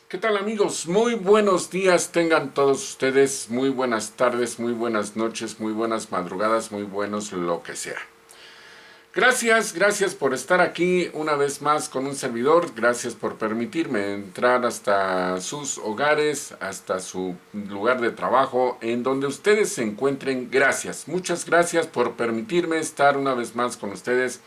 ¿Qué tal amigos? Muy buenos días tengan todos ustedes, muy buenas tardes, muy buenas noches, muy buenas madrugadas, muy buenos lo que sea. Gracias por estar aquí una vez más con un servidor, gracias por permitirme entrar hasta sus hogares, hasta su lugar de trabajo, en donde ustedes se encuentren, muchas gracias por permitirme estar una vez más con ustedes.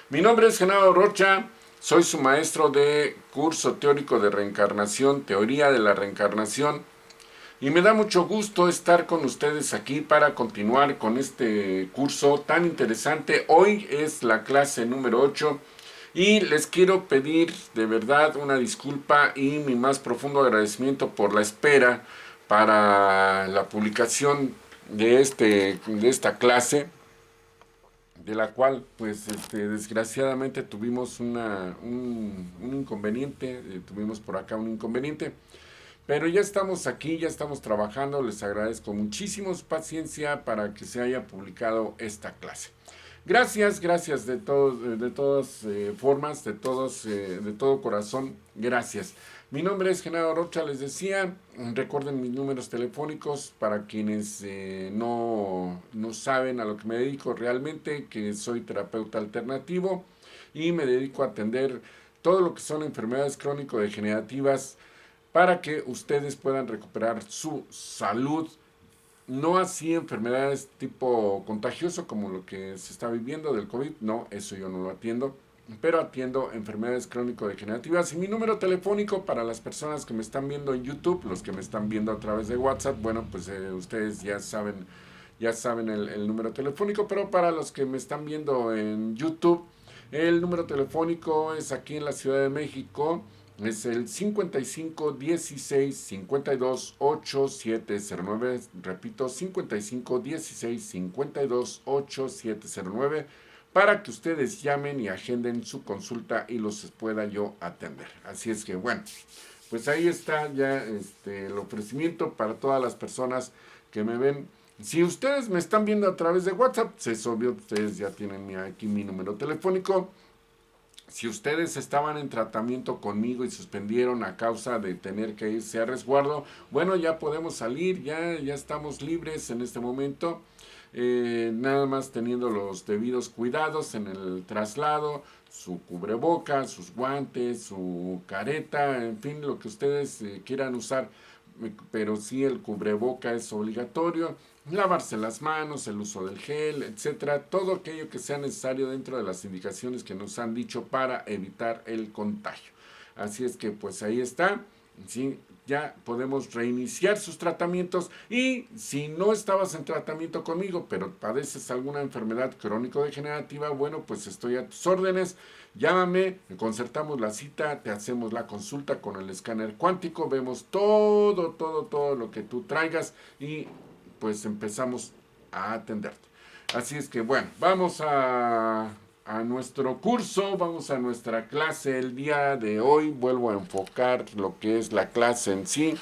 Mi nombre es Genaro Rocha, soy su maestro de curso teórico de reencarnación, teoría de la reencarnación, y me da mucho gusto estar con ustedes aquí para continuar con este curso tan interesante. Hoy es la clase número 8 y les quiero pedir de verdad una disculpa y mi más profundo agradecimiento por la espera para la publicación de esta clase, de la cual pues desgraciadamente tuvimos un inconveniente, tuvimos por acá un inconveniente, pero ya estamos aquí, ya estamos trabajando, les agradezco muchísimo su paciencia para que se haya publicado esta clase. Gracias de todas formas, de todo corazón, gracias. Mi nombre es Genaro Rocha, les decía, recuerden mis números telefónicos para quienes no saben a lo que me dedico realmente, que soy terapeuta alternativo y me dedico a atender todo lo que son enfermedades crónico-degenerativas para que ustedes puedan recuperar su salud. No así enfermedades tipo contagioso como lo que se está viviendo del COVID, no, eso yo no lo atiendo, pero atiendo enfermedades crónico-degenerativas. Y mi número telefónico para las personas que me están viendo en YouTube, los que me están viendo a través de WhatsApp, bueno, pues ustedes ya saben el número telefónico, pero para los que me están viendo en YouTube, el número telefónico es aquí en la Ciudad de México. Es el 55 16 52 8709. Repito, 55 16 52 8709. Para que ustedes llamen y agenden su consulta y los pueda yo atender. Así es que bueno, pues ahí está ya el ofrecimiento para todas las personas que me ven. Si ustedes me están viendo a través de WhatsApp, pues es obvio, ustedes ya tienen aquí mi número telefónico. Si ustedes estaban en tratamiento conmigo y suspendieron a causa de tener que irse a resguardo, bueno, ya podemos salir, ya estamos libres en este momento. Nada más teniendo los debidos cuidados en el traslado, su cubreboca, sus guantes, su careta, en fin, lo que ustedes quieran usar, pero sí el cubreboca es obligatorio, lavarse las manos, el uso del gel, etcétera, todo aquello que sea necesario dentro de las indicaciones que nos han dicho para evitar el contagio. Así es que pues ahí está, ¿sí? Ya podemos reiniciar sus tratamientos. Y si no estabas en tratamiento conmigo, pero padeces alguna enfermedad crónico-degenerativa, bueno, pues estoy a tus órdenes. Llámame, concertamos la cita, te hacemos la consulta con el escáner cuántico, vemos todo lo que tú traigas y pues empezamos a atenderte. Así es que bueno, vamos a nuestro curso, vamos a nuestra clase el día de hoy. Vuelvo a enfocar lo que es la clase en sí.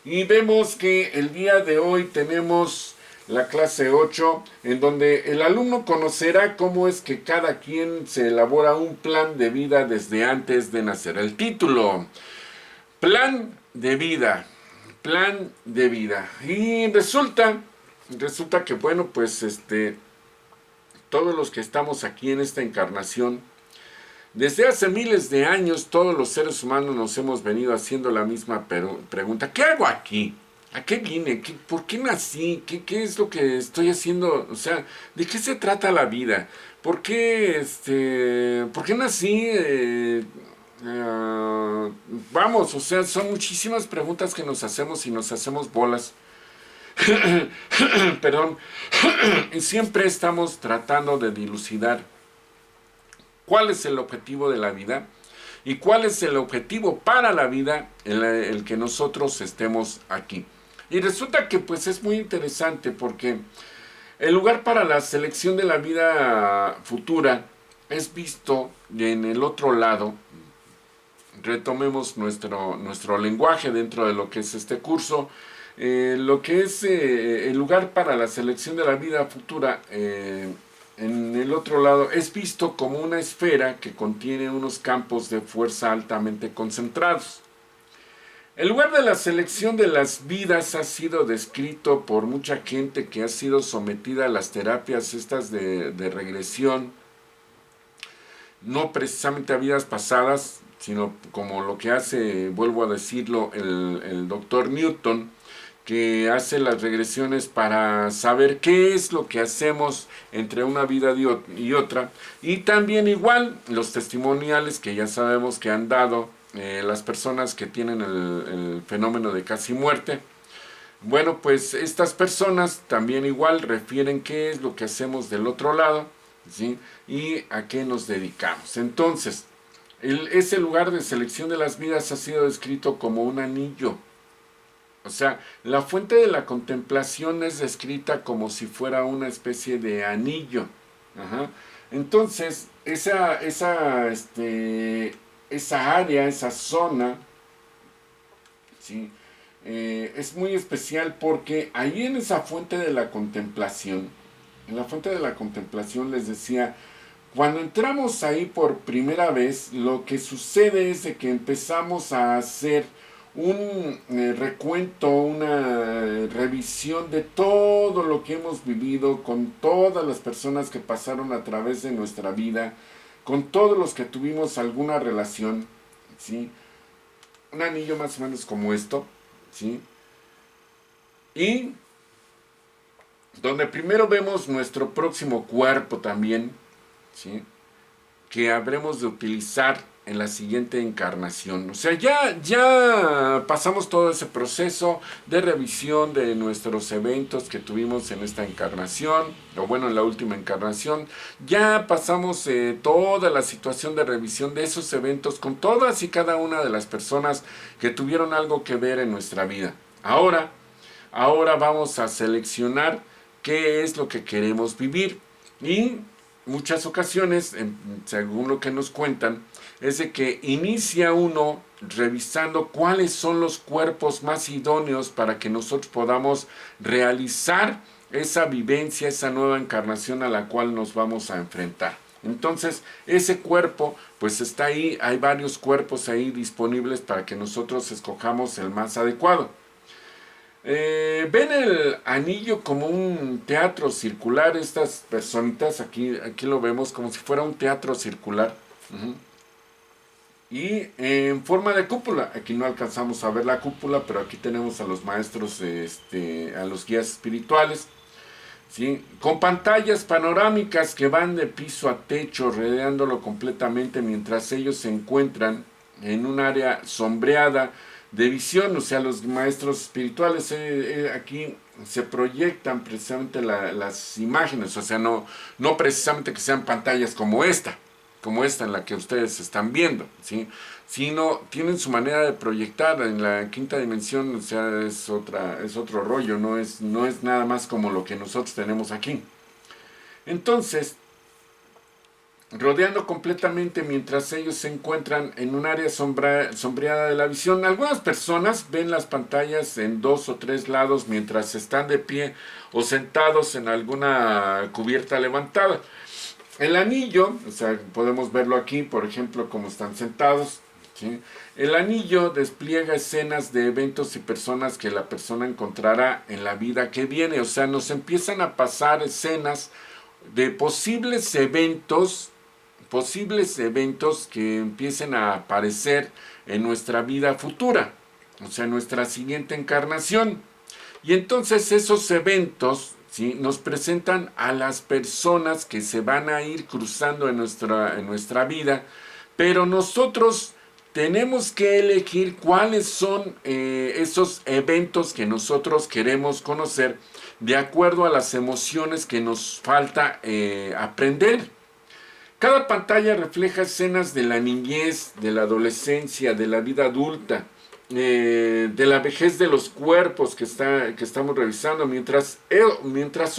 Y vemos que el día de hoy tenemos la clase 8, en donde el alumno conocerá cómo es que cada quien se elabora un plan de vida desde antes de nacer. El título, plan de vida, plan de vida. Y resulta que bueno, pues todos los que estamos aquí en esta encarnación, desde hace miles de años, todos los seres humanos nos hemos venido haciendo la misma pregunta. ¿Qué hago aquí? ¿A qué vine? ¿Por qué nací? ¿Qué es lo que estoy haciendo? O sea, ¿de qué se trata la vida? ¿Por qué nací? Vamos, o sea, son muchísimas preguntas que nos hacemos y nos hacemos bolas. Perdón. Y siempre estamos tratando de dilucidar cuál es el objetivo de la vida y cuál es el objetivo para la vida en el que nosotros estemos aquí. Y resulta que pues es muy interesante porque el lugar para la selección de la vida futura es visto en el otro lado. Retomemos nuestro lenguaje dentro de lo que es este curso. Lo que es el lugar para la selección de la vida futura en el otro lado, es visto como una esfera que contiene unos campos de fuerza altamente concentrados. El lugar de la selección de las vidas ha sido descrito por mucha gente que ha sido sometida a las terapias estas de regresión, no precisamente a vidas pasadas, sino como lo que hace, vuelvo a decirlo, el doctor Newton, que hace las regresiones para saber qué es lo que hacemos entre una vida y otra. Y también igual los testimoniales que ya sabemos que han dado las personas que tienen el fenómeno de casi muerte. Bueno, pues estas personas también igual refieren qué es lo que hacemos del otro lado, ¿sí? Y a qué nos dedicamos. Entonces, ese lugar de selección de las vidas ha sido descrito como un anillo. O sea, la fuente de la contemplación es descrita como si fuera una especie de anillo. Ajá. Entonces, esa área, esa zona, ¿sí? Es muy especial porque ahí en esa fuente de la contemplación, en la fuente de la contemplación les decía, cuando entramos ahí por primera vez, lo que sucede es de que empezamos a hacer un recuento, una revisión de todo lo que hemos vivido, con todas las personas que pasaron a través de nuestra vida, con todos los que tuvimos alguna relación, ¿sí? Un anillo más o menos como esto, ¿sí? Y donde primero vemos nuestro próximo cuerpo también, ¿sí? Que habremos de utilizar en la siguiente encarnación. O sea, ya pasamos todo ese proceso de revisión de nuestros eventos que tuvimos en esta encarnación, o bueno, en la última encarnación. Ya pasamos toda la situación de revisión de esos eventos con todas y cada una de las personas que tuvieron algo que ver en nuestra vida. Ahora vamos a seleccionar qué es lo que queremos vivir. Y muchas ocasiones, según lo que nos cuentan, es de que inicia uno revisando cuáles son los cuerpos más idóneos para que nosotros podamos realizar esa vivencia, esa nueva encarnación a la cual nos vamos a enfrentar. Entonces, ese cuerpo, pues está ahí, hay varios cuerpos ahí disponibles para que nosotros escojamos el más adecuado. Ven el anillo como un teatro circular, estas personitas, aquí lo vemos como si fuera un teatro circular. Y en forma de cúpula, aquí no alcanzamos a ver la cúpula, pero aquí tenemos a los maestros, a los guías espirituales, ¿sí? Con pantallas panorámicas que van de piso a techo, rodeándolo completamente mientras ellos se encuentran en un área sombreada de visión. O sea, los maestros espirituales aquí se proyectan precisamente las imágenes, o sea, no precisamente que sean pantallas como esta en la que ustedes están viendo, ¿sí? Sino tienen su manera de proyectar en la quinta dimensión. O sea, es otro rollo, no es nada más como lo que nosotros tenemos aquí. Entonces, rodeando completamente mientras ellos se encuentran en un área sombreada de la visión. Algunas personas ven las pantallas en 2 o 3 lados mientras están de pie o sentados en alguna cubierta levantada. El anillo, o sea, podemos verlo aquí, por ejemplo, como están sentados, ¿sí? El anillo despliega escenas de eventos y personas que la persona encontrará en la vida que viene. O sea, nos empiezan a pasar escenas de posibles eventos que empiecen a aparecer en nuestra vida futura, o sea, nuestra siguiente encarnación. Y entonces esos eventos, ¿sí?, nos presentan a las personas que se van a ir cruzando en nuestra vida, pero nosotros tenemos que elegir cuáles son esos eventos que nosotros queremos conocer de acuerdo a las emociones que nos falta aprender. Cada pantalla refleja escenas de la niñez, de la adolescencia, de la vida adulta, de la vejez de los cuerpos que estamos revisando, mientras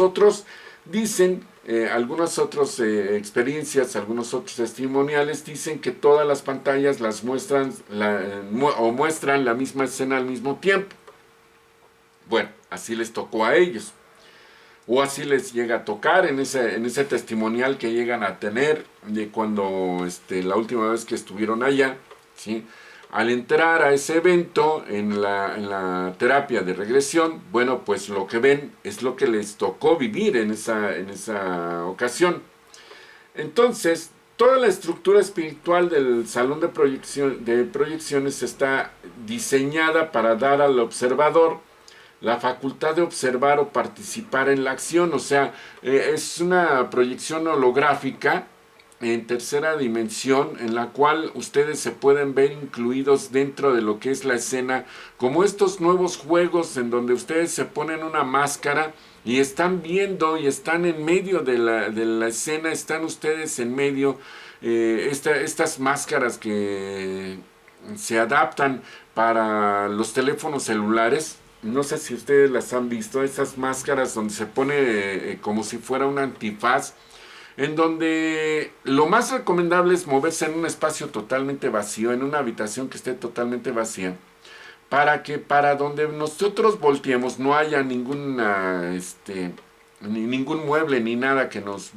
otros dicen, algunas otras experiencias, algunos otros testimoniales dicen que todas las pantallas las muestran muestran la misma escena al mismo tiempo. Bueno, así les tocó a ellos. o así les llega a tocar en ese testimonial que llegan a tener de cuando la última vez que estuvieron allá, ¿sí? Al entrar a ese evento en la terapia de regresión, bueno, pues lo que ven es lo que les tocó vivir en esa ocasión. Entonces, toda la estructura espiritual del salón de proyecciones está diseñada para dar al observador la facultad de observar o participar en la acción. O sea, es una proyección holográfica en tercera dimensión en la cual ustedes se pueden ver incluidos dentro de lo que es la escena, como estos nuevos juegos en donde ustedes se ponen una máscara y están viendo y están en medio de la escena, están ustedes en medio, estas máscaras que se adaptan para los teléfonos celulares. No sé si ustedes las han visto, esas máscaras donde se pone como si fuera un antifaz, en donde lo más recomendable es moverse en un espacio totalmente vacío, en una habitación que esté totalmente vacía, para que para donde nosotros volteemos no haya ningún mueble ni nada que nos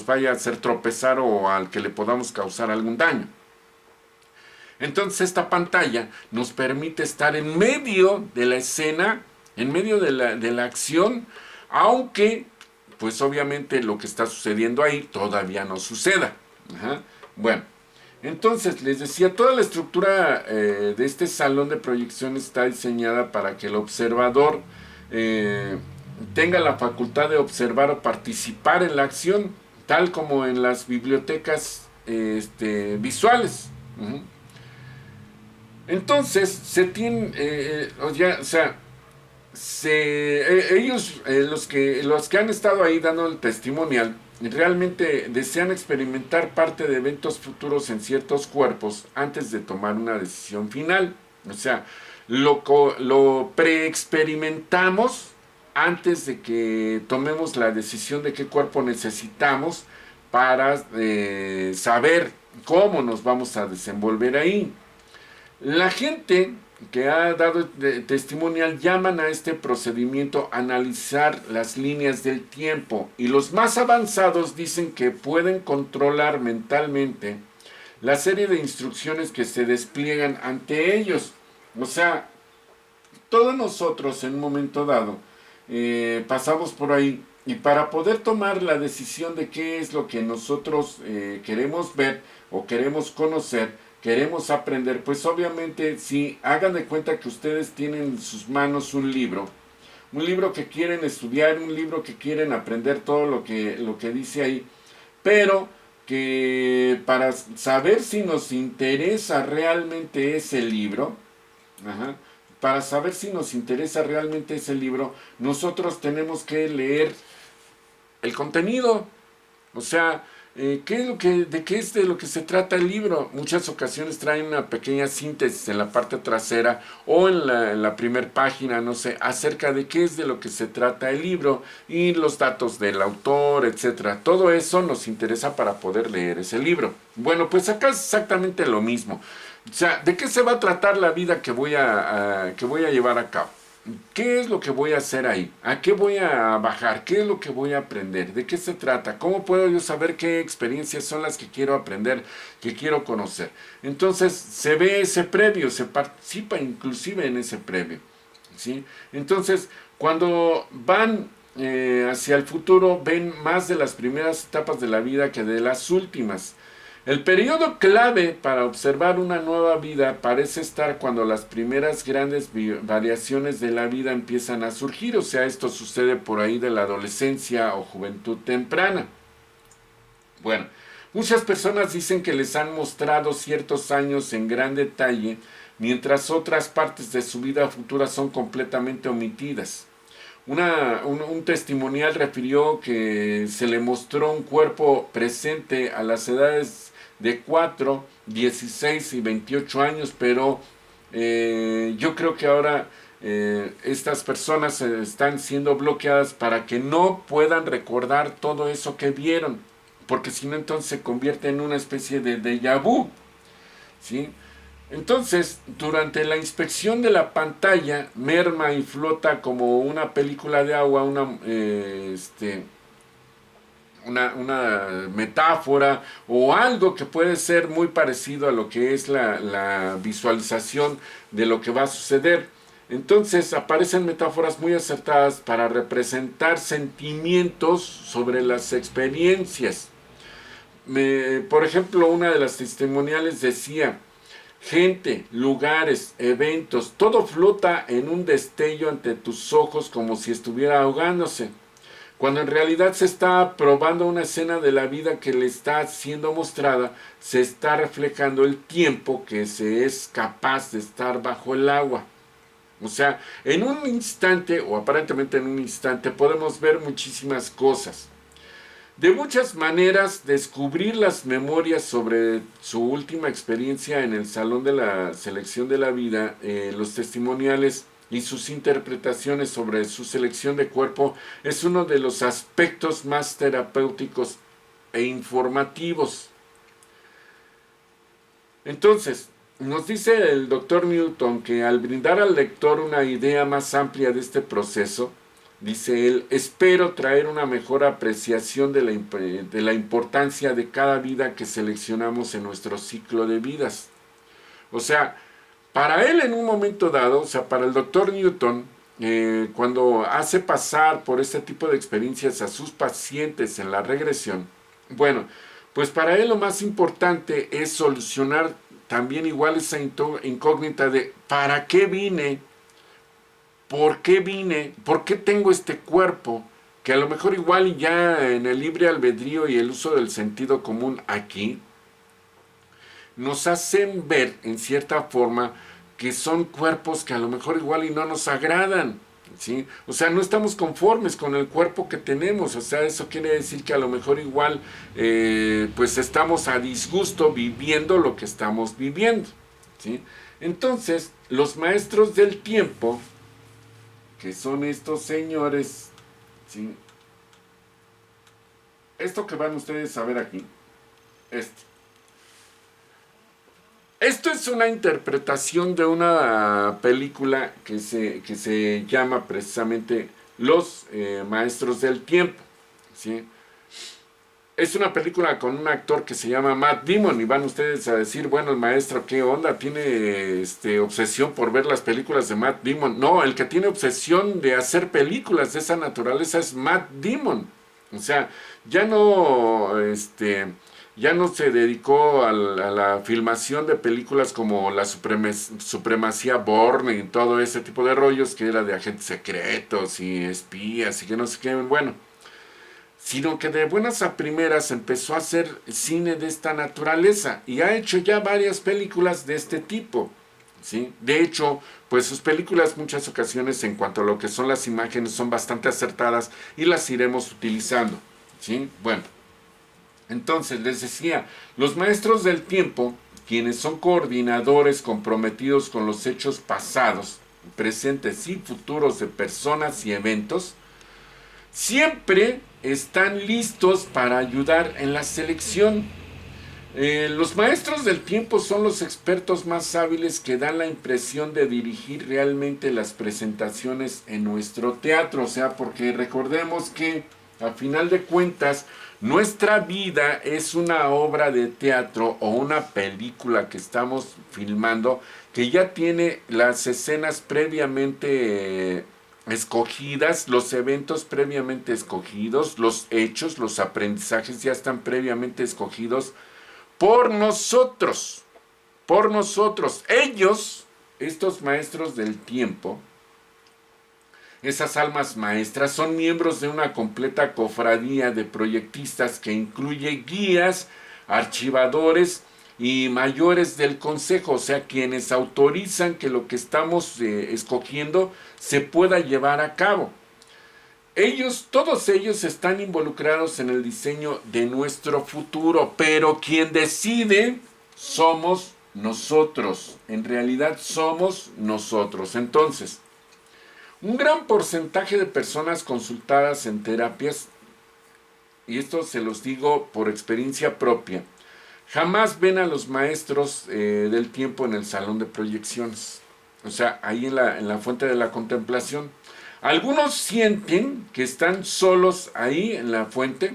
vaya a hacer tropezar o al que le podamos causar algún daño. Entonces esta pantalla nos permite estar en medio de la escena, en medio de la acción, aunque pues obviamente lo que está sucediendo ahí todavía no suceda. Ajá. Bueno, entonces les decía, toda la estructura de este salón de proyección está diseñada para que el observador tenga la facultad de observar o participar en la acción, tal como en las bibliotecas visuales. Uh-huh. Entonces, se tienen, o sea, ellos, los que han estado ahí dando el testimonial, realmente desean experimentar parte de eventos futuros en ciertos cuerpos antes de tomar una decisión final. O sea, lo preexperimentamos antes de que tomemos la decisión de qué cuerpo necesitamos para saber cómo nos vamos a desenvolver ahí. La gente que ha dado testimonial llaman a este procedimiento analizar las líneas del tiempo, y los más avanzados dicen que pueden controlar mentalmente la serie de instrucciones que se despliegan ante ellos. O sea, todos nosotros en un momento dado pasamos por ahí, y para poder tomar la decisión de qué es lo que nosotros queremos ver o queremos conocer, queremos aprender, pues obviamente si hagan de cuenta que ustedes tienen en sus manos un libro que quieren estudiar, un libro que quieren aprender todo lo que dice ahí, pero que para saber si nos interesa realmente ese libro, ajá, para saber si nos interesa realmente ese libro, nosotros tenemos que leer el contenido. O sea, ¿de qué es de lo que se trata el libro? Muchas ocasiones traen una pequeña síntesis en la parte trasera o en la primera página, no sé, acerca de qué es de lo que se trata el libro y los datos del autor, etcétera. Todo eso nos interesa para poder leer ese libro. Bueno, pues acá es exactamente lo mismo. O sea, ¿de qué se va a tratar la vida que voy a llevar a cabo? ¿Qué es lo que voy a hacer ahí? ¿A qué voy a bajar? ¿Qué es lo que voy a aprender? ¿De qué se trata? ¿Cómo puedo yo saber qué experiencias son las que quiero aprender, que quiero conocer? Entonces se ve ese previo, se participa inclusive en ese previo, ¿sí? Entonces, cuando van hacia el futuro, ven más de las primeras etapas de la vida que de las últimas. El periodo clave para observar una nueva vida parece estar cuando las primeras grandes variaciones de la vida empiezan a surgir. O sea, esto sucede por ahí de la adolescencia o juventud temprana. Bueno, muchas personas dicen que les han mostrado ciertos años en gran detalle, mientras otras partes de su vida futura son completamente omitidas. Un testimonial refirió que se le mostró un cuerpo presente a las edades de 4, 16 y 28 años, pero yo creo que ahora estas personas están siendo bloqueadas para que no puedan recordar todo eso que vieron, porque si no entonces se convierte en una especie de déjà vu, ¿sí? Entonces, durante la inspección de la pantalla, merma y flota como una película de agua, una metáfora o algo que puede ser muy parecido a lo que es la visualización de lo que va a suceder. Entonces aparecen metáforas muy acertadas para representar sentimientos sobre las experiencias. Por ejemplo, una de las testimoniales decía: gente, lugares, eventos, todo flota en un destello ante tus ojos como si estuviera ahogándose, cuando en realidad se está probando una escena de la vida que le está siendo mostrada. Se está reflejando el tiempo que se es capaz de estar bajo el agua. O sea, en un instante, o aparentemente en un instante, podemos ver muchísimas cosas. De muchas maneras, descubrir las memorias sobre su última experiencia en el Salón de la Selección de la Vida, los testimoniales y sus interpretaciones sobre su selección de cuerpo es uno de los aspectos más terapéuticos e informativos. Entonces, nos dice el doctor Newton que al brindar al lector una idea más amplia de este proceso, dice él: espero traer una mejor apreciación de la importancia de cada vida que seleccionamos en nuestro ciclo de vidas. O sea, para él en un momento dado, o sea, para el doctor Newton, cuando hace pasar por este tipo de experiencias a sus pacientes en la regresión, bueno, pues para él lo más importante es solucionar también igual esa incógnita de ¿para qué vine? ¿Por qué vine? ¿Por qué tengo este cuerpo? Que a lo mejor igual ya en el libre albedrío y el uso del sentido común aquí, nos hacen ver en cierta forma que son cuerpos que a lo mejor igual y no nos agradan, ¿sí? O sea, no estamos conformes con el cuerpo que tenemos. O sea, eso quiere decir que a lo mejor igual pues estamos a disgusto viviendo lo que estamos viviendo, ¿sí? Entonces, los maestros del tiempo, que son estos señores, ¿sí? Esto que van ustedes a ver aquí, esto es una interpretación de una película que se llama precisamente Los Maestros del Tiempo, ¿sí? Es una película con un actor que se llama Matt Damon, y van ustedes a decir: bueno, el maestro, ¿qué onda? ¿Tiene obsesión por ver las películas de Matt Damon? No, el que tiene obsesión de hacer películas de esa naturaleza es Matt Damon. O sea, ya no, ya no se dedicó a la filmación de películas como la Supremacía Bourne y todo ese tipo de rollos que era de agentes secretos y espías y que no sé qué, bueno, sino que de buenas a primeras empezó a hacer cine de esta naturaleza y ha hecho ya varias películas de este tipo, ¿sí? De hecho, pues sus películas muchas ocasiones en cuanto a lo que son las imágenes son bastante acertadas y las iremos utilizando, ¿sí? Bueno, entonces les decía, los maestros del tiempo, quienes son coordinadores comprometidos con los hechos pasados, presentes y futuros de personas y eventos, siempre están listos para ayudar en la selección. Los maestros del tiempo son los expertos más hábiles que dan la impresión de dirigir realmente las presentaciones en nuestro teatro. O sea, porque recordemos que a final de cuentas nuestra vida es una obra de teatro o una película que estamos filmando que ya tiene las escenas previamente escogidas, los eventos previamente escogidos, los hechos, los aprendizajes ya están previamente escogidos por nosotros, por nosotros. Ellos, estos maestros del tiempo, esas almas maestras, son miembros de una completa cofradía de proyectistas que incluye guías, archivadores y mayores del consejo, o sea, quienes autorizan que lo que estamos escogiendo se pueda llevar a cabo. Ellos, todos ellos están involucrados en el diseño de nuestro futuro, pero quien decide somos nosotros. En realidad somos nosotros. Entonces, un gran porcentaje de personas consultadas en terapias, y esto se los digo por experiencia propia, jamás ven a los maestros del tiempo en el salón de proyecciones. O sea, ahí en la fuente de la contemplación. Algunos sienten que están solos ahí en la fuente,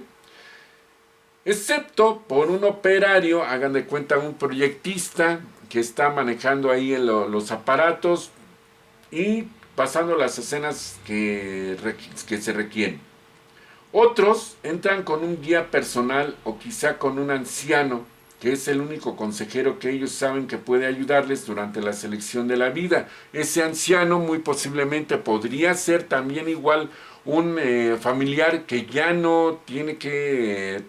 excepto por un operario, hagan de cuenta un proyectista que está manejando ahí los aparatos y pasando las escenas que se requieren. Otros entran con un guía personal o quizá con un anciano, que es el único consejero que ellos saben que puede ayudarles durante la selección de la vida. Ese anciano muy posiblemente podría ser también igual un familiar que ya no tiene que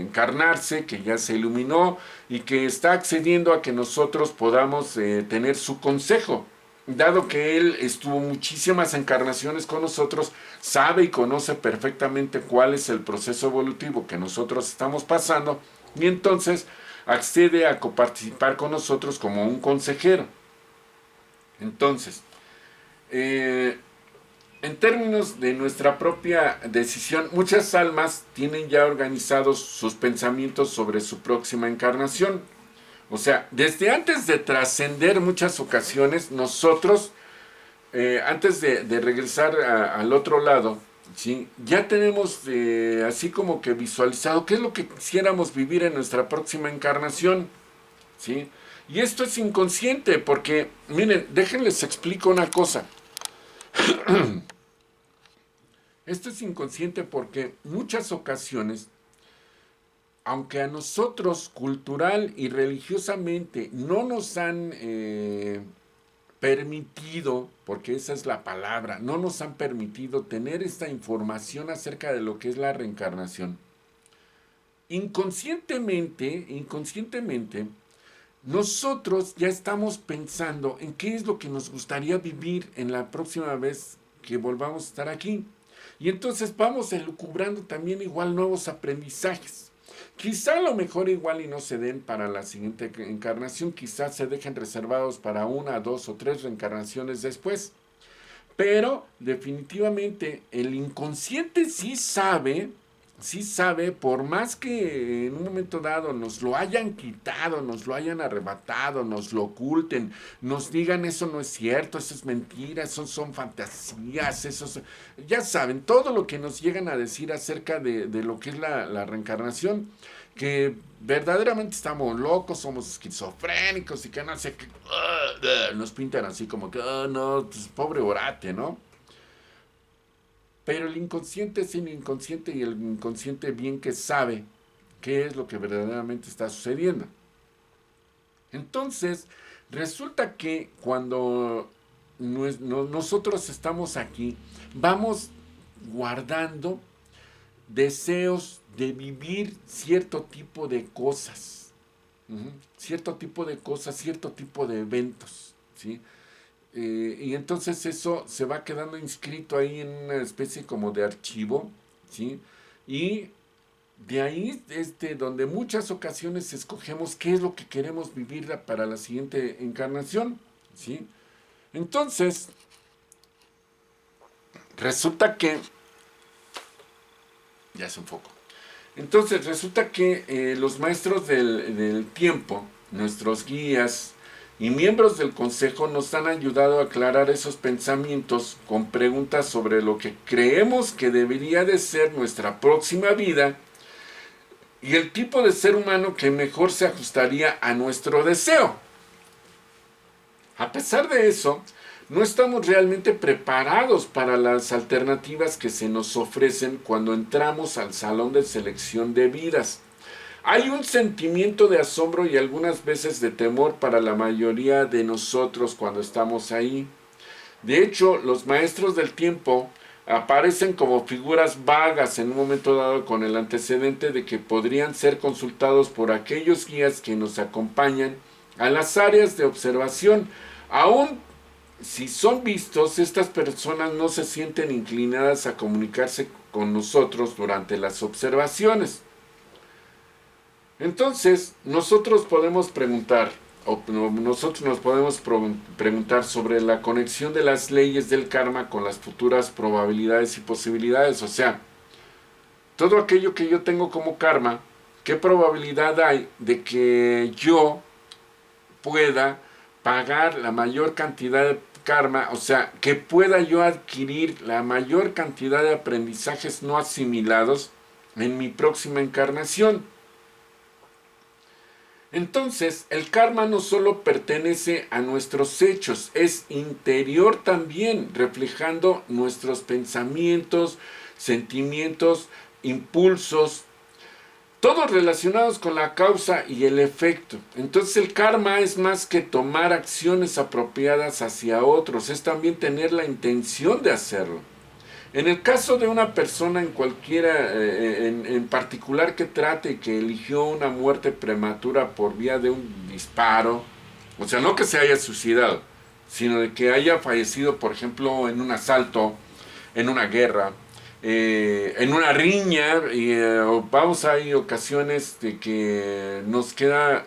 encarnarse, que ya se iluminó y que está accediendo a que nosotros podamos tener su consejo. Dado que él estuvo muchísimas encarnaciones con nosotros, sabe y conoce perfectamente cuál es el proceso evolutivo que nosotros estamos pasando y entonces accede a coparticipar con nosotros como un consejero. Entonces, en términos de nuestra propia decisión, muchas almas tienen ya organizados sus pensamientos sobre su próxima encarnación. O sea, desde antes de trascender muchas ocasiones, nosotros, antes de regresar al otro lado, ¿sí? Ya tenemos así como que visualizado qué es lo que quisiéramos vivir en nuestra próxima encarnación, ¿sí? Y esto es inconsciente porque, miren, déjenles explico una cosa. Esto es inconsciente porque muchas ocasiones, aunque a nosotros cultural y religiosamente no nos han permitido, porque esa es la palabra, no nos han permitido tener esta información acerca de lo que es la reencarnación. Inconscientemente, nosotros ya estamos pensando en qué es lo que nos gustaría vivir en la próxima vez que volvamos a estar aquí. Y entonces vamos elucubrando también igual nuevos aprendizajes. Quizá a lo mejor igual y no se den para la siguiente encarnación, quizás se dejen reservados para 1, 2 o 3 reencarnaciones después. Pero definitivamente el inconsciente sí sabe, por más que en un momento dado nos lo hayan quitado, nos lo hayan arrebatado, nos lo oculten, nos digan eso no es cierto, eso es mentira, eso son fantasías, ya saben, todo lo que nos llegan a decir acerca de lo que es la reencarnación, que verdaderamente estamos locos, somos esquizofrénicos y que no sé qué, nos pintan así como que, no, pues pobre orate, ¿no? Pero el inconsciente es el inconsciente y el inconsciente bien que sabe qué es lo que verdaderamente está sucediendo. Entonces, resulta que cuando nosotros estamos aquí, vamos guardando deseos de vivir cierto tipo de cosas, cierto tipo de cosas, cierto tipo de eventos, ¿sí? Y entonces eso se va quedando inscrito ahí en una especie como de archivo, ¿sí? Y de ahí donde muchas ocasiones escogemos qué es lo que queremos vivir para la siguiente encarnación, ¿sí? Entonces, resulta que, ya es un foco, entonces resulta que los maestros del tiempo, nuestros guías y miembros del consejo nos han ayudado a aclarar esos pensamientos con preguntas sobre lo que creemos que debería de ser nuestra próxima vida y el tipo de ser humano que mejor se ajustaría a nuestro deseo. A pesar de eso, no estamos realmente preparados para las alternativas que se nos ofrecen cuando entramos al salón de selección de vidas. Hay un sentimiento de asombro y algunas veces de temor para la mayoría de nosotros cuando estamos ahí. De hecho, los maestros del tiempo aparecen como figuras vagas en un momento dado con el antecedente de que podrían ser consultados por aquellos guías que nos acompañan a las áreas de observación. Aún si son vistos, estas personas no se sienten inclinadas a comunicarse con nosotros durante las observaciones. Entonces, nosotros podemos preguntar, o nosotros nos podemos preguntar sobre la conexión de las leyes del karma con las futuras probabilidades y posibilidades. O sea, todo aquello que yo tengo como karma, ¿qué probabilidad hay de que yo pueda pagar la mayor cantidad de karma, o sea, que pueda yo adquirir la mayor cantidad de aprendizajes no asimilados en mi próxima encarnación? Entonces, el karma no solo pertenece a nuestros hechos, es interior también, reflejando nuestros pensamientos, sentimientos, impulsos, todos relacionados con la causa y el efecto. Entonces el karma es más que tomar acciones apropiadas hacia otros, es también tener la intención de hacerlo. En el caso de una persona en cualquiera, en particular que trate que eligió una muerte prematura por vía de un disparo, o sea, no que se haya suicidado, sino de que haya fallecido, por ejemplo, en un asalto, en una guerra, en una riña, y vamos, hay ocasiones de que nos queda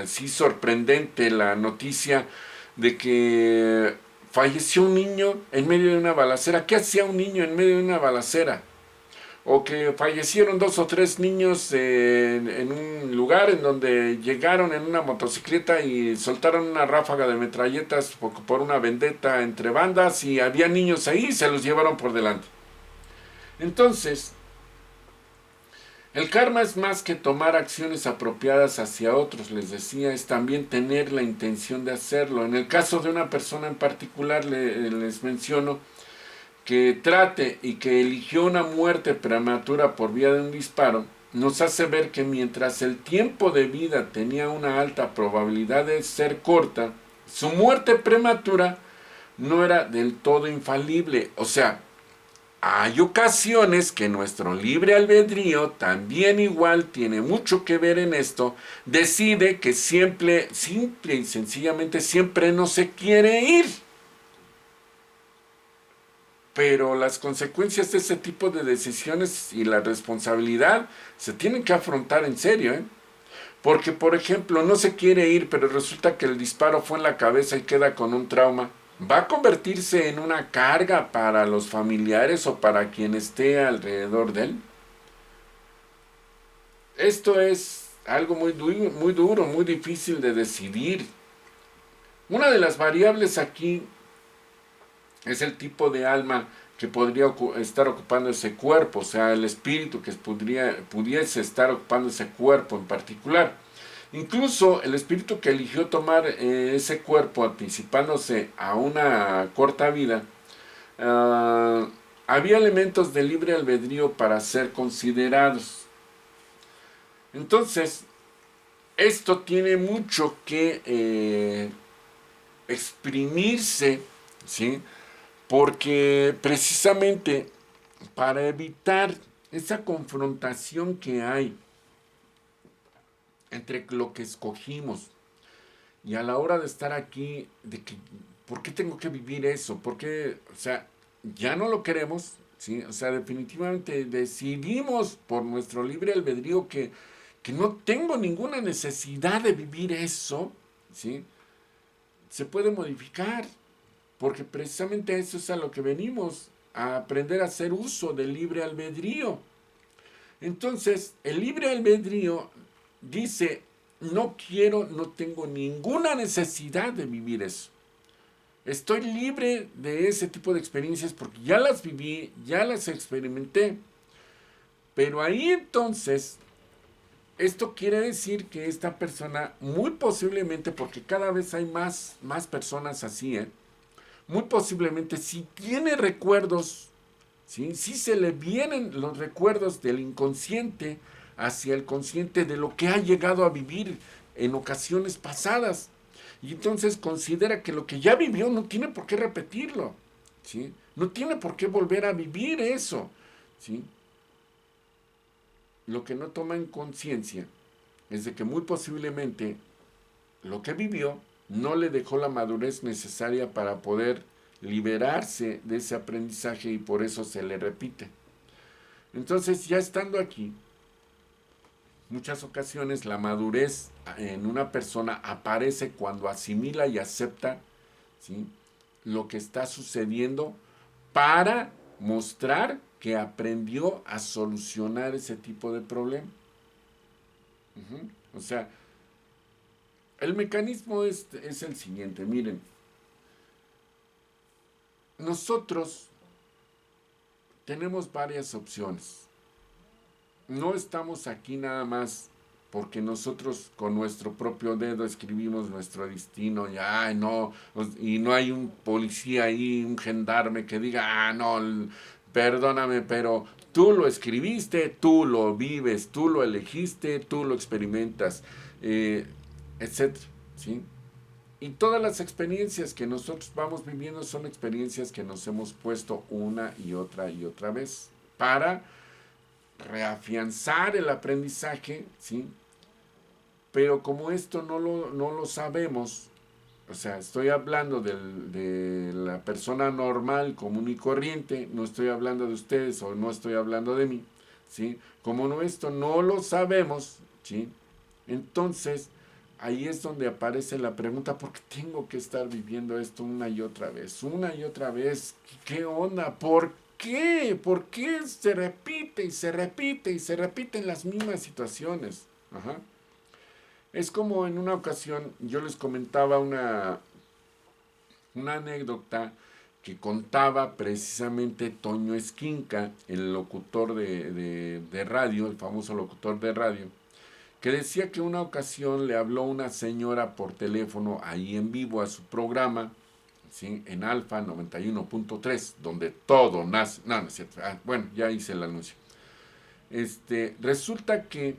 así sorprendente la noticia de que falleció un niño en medio de una balacera. ¿Qué hacía un niño en medio de una balacera? O que fallecieron 2 o 3 niños en un lugar en donde llegaron en una motocicleta y soltaron una ráfaga de metralletas por una vendetta entre bandas, y había niños ahí y se los llevaron por delante. Entonces, el karma es más que tomar acciones apropiadas hacia otros, les decía, es también tener la intención de hacerlo. En el caso de una persona en particular, les menciono que trate y que eligió una muerte prematura por vía de un disparo, nos hace ver que mientras el tiempo de vida tenía una alta probabilidad de ser corta, su muerte prematura no era del todo infalible. O sea, hay ocasiones que nuestro libre albedrío también igual tiene mucho que ver en esto, decide que simple y sencillamente siempre no se quiere ir. Pero las consecuencias de ese tipo de decisiones y la responsabilidad se tienen que afrontar en serio, ¿eh? Porque, por ejemplo, no se quiere ir, pero resulta que el disparo fue en la cabeza y queda con un trauma. ¿Va a convertirse en una carga para los familiares o para quien esté alrededor de él? Esto es algo muy duro, muy difícil de decidir. Una de las variables aquí es el tipo de alma que podría estar ocupando ese cuerpo, o sea, el espíritu que pudiese estar ocupando ese cuerpo en particular. Incluso el espíritu que eligió tomar ese cuerpo anticipándose a una corta vida, había elementos de libre albedrío para ser considerados. Entonces, esto tiene mucho que exprimirse, ¿sí? Porque precisamente para evitar esa confrontación que hay entre lo que escogimos y a la hora de estar aquí, de que, ¿por qué tengo que vivir eso? ¿Por qué? O sea, ya no lo queremos, ¿sí? O sea, definitivamente decidimos por nuestro libre albedrío que no tengo ninguna necesidad de vivir eso, ¿sí? Se puede modificar, porque precisamente eso es a lo que venimos, a aprender a hacer uso del libre albedrío. Entonces, el libre albedrío dice, no quiero, no tengo ninguna necesidad de vivir eso. Estoy libre de ese tipo de experiencias porque ya las viví, ya las experimenté. Pero ahí entonces, esto quiere decir que esta persona, muy posiblemente, porque cada vez hay más personas así, muy posiblemente si tiene recuerdos, ¿sí? Si se le vienen los recuerdos del inconsciente hacia el consciente de lo que ha llegado a vivir en ocasiones pasadas. Y entonces considera que lo que ya vivió no tiene por qué repetirlo, ¿sí? No tiene por qué volver a vivir eso, ¿sí? Lo que no toma en conciencia es de que muy posiblemente lo que vivió no le dejó la madurez necesaria para poder liberarse de ese aprendizaje y por eso se le repite. Entonces, ya estando aquí, muchas ocasiones la madurez en una persona aparece cuando asimila y acepta, ¿sí?, lo que está sucediendo para mostrar que aprendió a solucionar ese tipo de problema. Ujú. O sea, el mecanismo es el siguiente, miren, nosotros tenemos varias opciones. No estamos aquí nada más porque nosotros con nuestro propio dedo escribimos nuestro destino y, ay, no, y no hay un policía ahí, un gendarme que diga, no, perdóname, pero tú lo escribiste, tú lo vives, tú lo elegiste, tú lo experimentas, eh, etcétera, ¿sí? Y todas las experiencias que nosotros vamos viviendo son experiencias que nos hemos puesto una y otra vez para reafianzar el aprendizaje, ¿sí? Pero como esto no lo sabemos, o sea, estoy hablando de la persona normal, común y corriente, no estoy hablando de ustedes o no estoy hablando de mí, ¿sí? Como no, esto no lo sabemos, ¿sí? Entonces, ahí es donde aparece la pregunta, ¿por qué tengo que estar viviendo esto una y otra vez? Una y otra vez, ¿qué onda? ¿Por qué? ¿Por qué se repite y se repite y se repiten las mismas situaciones? Ajá. Es como en una ocasión yo les comentaba una anécdota que contaba precisamente Toño Esquinca, el locutor de radio, el famoso locutor de radio, que decía que una ocasión le habló una señora por teléfono ahí en vivo a su programa, ¿sí? En Alfa 91.3, donde todo nace. No, no es cierto. Bueno, ya hice el anuncio. Resulta que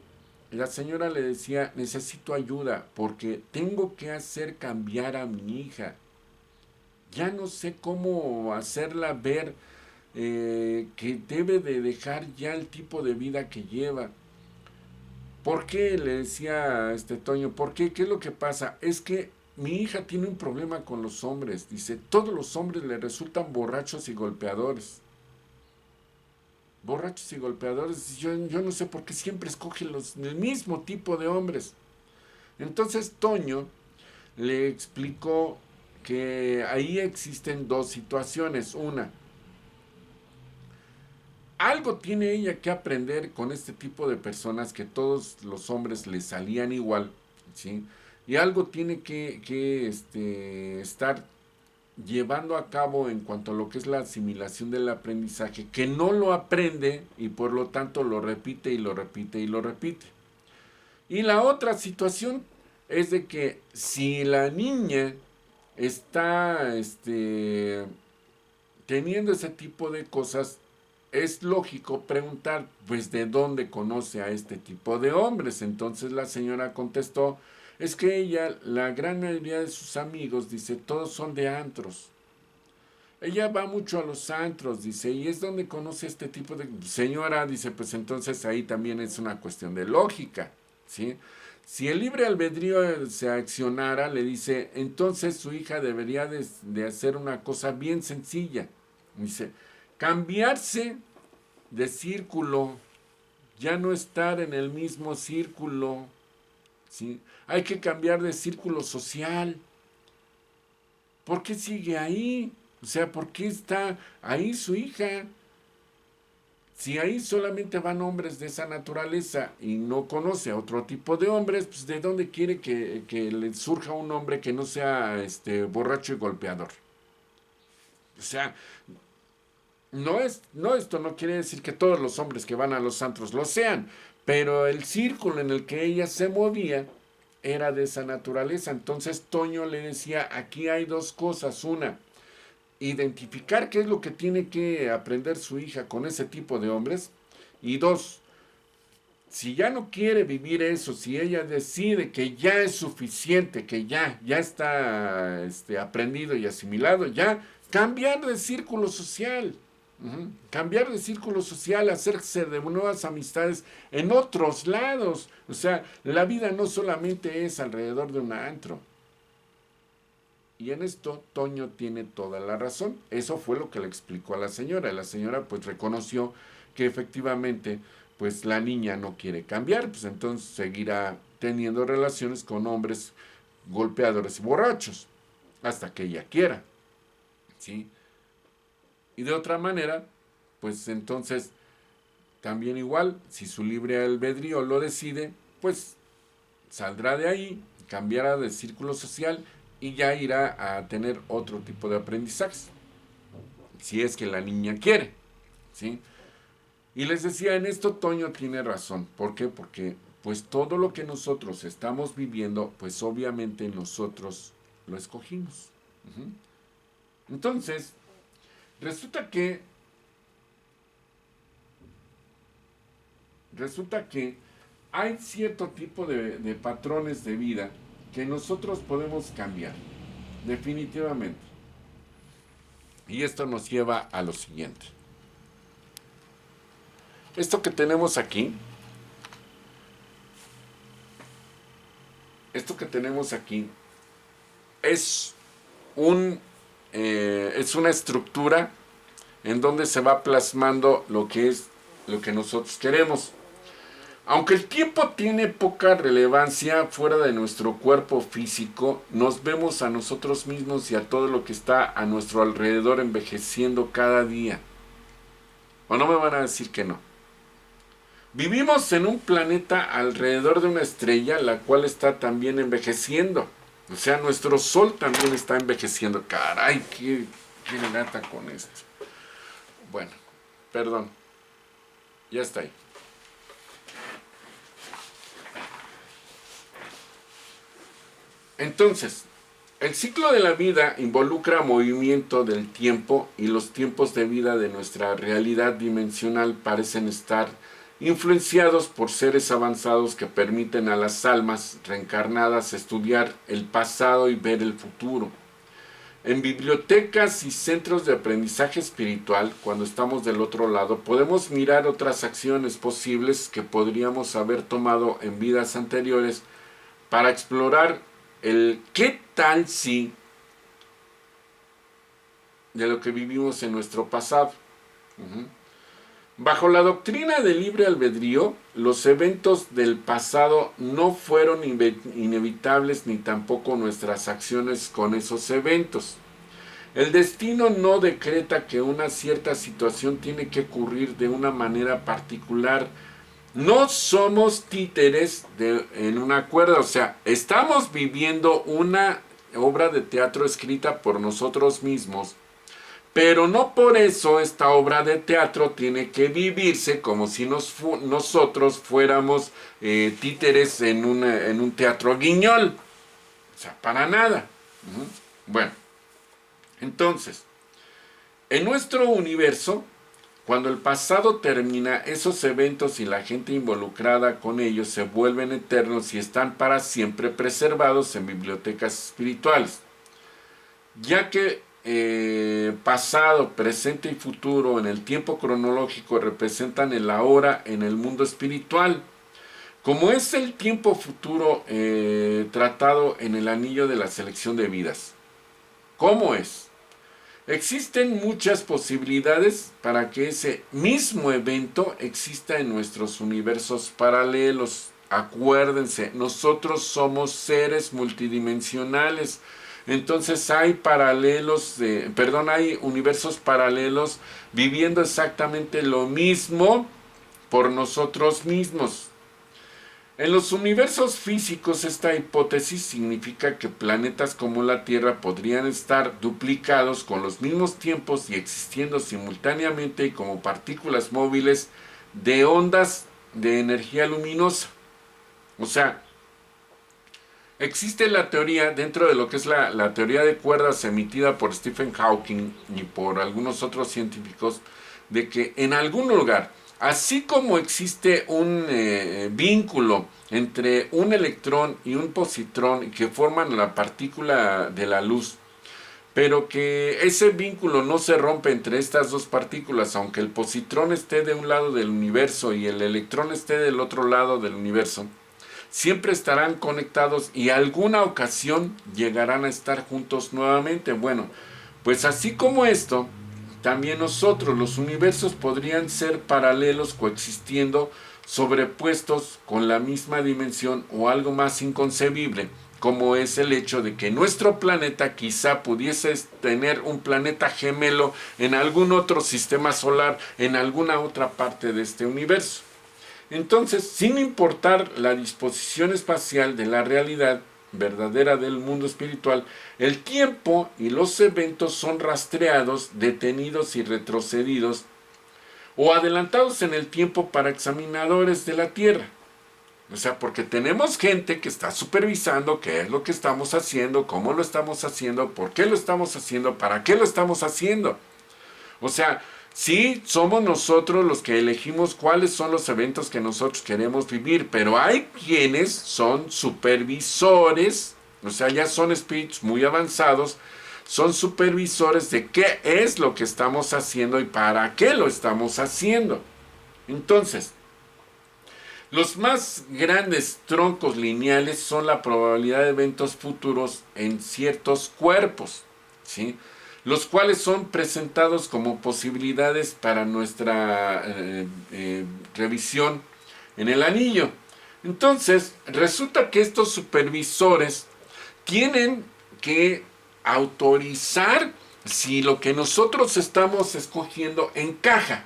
la señora le decía, necesito ayuda porque tengo que hacer cambiar a mi hija. Ya no sé cómo hacerla ver que debe de dejar ya el tipo de vida que lleva. ¿Por qué? Le decía a Toño, ¿por qué? ¿Qué es lo que pasa? Es que mi hija tiene un problema con los hombres. Dice, todos los hombres le resultan borrachos y golpeadores. Borrachos y golpeadores. Yo no sé por qué siempre escoge el mismo tipo de hombres. Entonces Toño le explicó que ahí existen dos situaciones. Una, algo tiene ella que aprender con este tipo de personas que todos los hombres le salían igual, ¿sí? Y algo tiene que estar llevando a cabo en cuanto a lo que es la asimilación del aprendizaje, que no lo aprende y por lo tanto lo repite y lo repite y lo repite. Y la otra situación es de que si la niña está teniendo ese tipo de cosas, es lógico preguntar, pues, ¿de dónde conoce a este tipo de hombres? Entonces la señora contestó, es que ella, la gran mayoría de sus amigos, dice, todos son de antros. Ella va mucho a los antros, dice, y es donde conoce este tipo de... Señora, dice, pues entonces ahí también es una cuestión de lógica, ¿sí? Si el libre albedrío se accionara, le dice, entonces su hija debería de hacer una cosa bien sencilla. Dice, cambiarse de círculo, ya no estar en el mismo círculo, ¿sí? Hay que cambiar de círculo social. ¿Por qué sigue ahí? O sea, ¿por qué está ahí su hija? Si ahí solamente van hombres de esa naturaleza y no conoce a otro tipo de hombres, pues ¿de dónde quiere que le surja un hombre que no sea borracho y golpeador? O sea, esto no quiere decir que todos los hombres que van a los antros lo sean, pero el círculo en el que ella se movía era de esa naturaleza. Entonces Toño le decía, aquí hay dos cosas. Una, identificar qué es lo que tiene que aprender su hija con ese tipo de hombres. Y dos, si ya no quiere vivir eso, si ella decide que ya es suficiente, que ya está aprendido y asimilado, ya cambiar de círculo social. Cambiar de círculo social, hacerse de nuevas amistades en otros lados. O sea, la vida no solamente es alrededor de un antro. Y en esto Toño tiene toda la razón. Eso fue lo que le explicó a la señora. La señora pues reconoció que efectivamente pues la niña no quiere cambiar, pues entonces seguirá teniendo relaciones con hombres golpeadores y borrachos hasta que ella quiera, ¿sí? Y de otra manera, pues entonces también igual, si su libre albedrío lo decide, pues saldrá de ahí, cambiará de círculo social y ya irá a tener otro tipo de aprendizajes, si es que la niña quiere, ¿sí? Y les decía, en esto Toño tiene razón. ¿Por qué? Porque pues todo lo que nosotros estamos viviendo, pues obviamente nosotros lo escogimos. Uh-huh. Entonces, resulta que hay cierto tipo de patrones de vida que nosotros podemos cambiar, definitivamente. Y esto nos lleva a lo siguiente. Esto que tenemos aquí, es es una estructura en donde se va plasmando lo que nosotros queremos. Aunque el tiempo tiene poca relevancia fuera de nuestro cuerpo físico, nos vemos a nosotros mismos y a todo lo que está a nuestro alrededor envejeciendo cada día. ¿O no me van a decir que no? Vivimos en un planeta alrededor de una estrella, la cual está también envejeciendo. O sea, nuestro Sol también está envejeciendo. Caray, qué lata con esto. Bueno, perdón. Ya está ahí. Entonces, el ciclo de la vida involucra movimiento del tiempo y los tiempos de vida de nuestra realidad dimensional parecen estar influenciados por seres avanzados que permiten a las almas reencarnadas estudiar el pasado y ver el futuro. En bibliotecas y centros de aprendizaje espiritual, cuando estamos del otro lado, podemos mirar otras acciones posibles que podríamos haber tomado en vidas anteriores para explorar el qué tal si de lo que vivimos en nuestro pasado. Bajo la doctrina del libre albedrío, los eventos del pasado no fueron inevitables ni tampoco nuestras acciones con esos eventos. El destino no decreta que una cierta situación tiene que ocurrir de una manera particular. No somos títeres en una cuerda, o sea, estamos viviendo una obra de teatro escrita por nosotros mismos, pero no por eso esta obra de teatro tiene que vivirse como si nosotros fuéramos títeres en un teatro guiñol. O sea, para nada. Bueno, entonces, en nuestro universo, cuando el pasado termina, esos eventos y la gente involucrada con ellos se vuelven eternos y están para siempre preservados en bibliotecas espirituales. Ya que pasado, presente y futuro en el tiempo cronológico representan el ahora en el mundo espiritual. Como es el tiempo futuro tratado en el anillo de la selección de vidas. ¿Cómo es? Existen muchas posibilidades para que ese mismo evento exista en nuestros universos paralelos. Acuérdense, nosotros somos seres multidimensionales. Entonces hay hay universos paralelos viviendo exactamente lo mismo por nosotros mismos. En los universos físicos, esta hipótesis significa que planetas como la Tierra podrían estar duplicados con los mismos tiempos y existiendo simultáneamente y como partículas móviles de ondas de energía luminosa. O sea, existe la teoría, dentro de lo que es la teoría de cuerdas emitida por Stephen Hawking y por algunos otros científicos, de que en algún lugar, así como existe un vínculo entre un electrón y un positrón que forman la partícula de la luz, pero que ese vínculo no se rompe entre estas dos partículas, aunque el positrón esté de un lado del universo y el electrón esté del otro lado del universo, siempre estarán conectados y alguna ocasión llegarán a estar juntos nuevamente. Bueno, pues así como esto, también nosotros, los universos podrían ser paralelos coexistiendo, sobrepuestos con la misma dimensión o algo más inconcebible, como es el hecho de que nuestro planeta quizá pudiese tener un planeta gemelo en algún otro sistema solar, en alguna otra parte de este universo. Entonces, sin importar la disposición espacial de la realidad verdadera del mundo espiritual, el tiempo y los eventos son rastreados, detenidos y retrocedidos o adelantados en el tiempo para examinadores de la Tierra. O sea, porque tenemos gente que está supervisando qué es lo que estamos haciendo, cómo lo estamos haciendo, por qué lo estamos haciendo, para qué lo estamos haciendo. O sea, sí, somos nosotros los que elegimos cuáles son los eventos que nosotros queremos vivir, pero hay quienes son supervisores, o sea, ya son espíritus muy avanzados, son supervisores de qué es lo que estamos haciendo y para qué lo estamos haciendo. Entonces, los más grandes troncos lineales son la probabilidad de eventos futuros en ciertos cuerpos, ¿sí? Los cuales son presentados como posibilidades para nuestra revisión en el anillo. Entonces, resulta que estos supervisores tienen que autorizar si lo que nosotros estamos escogiendo encaja.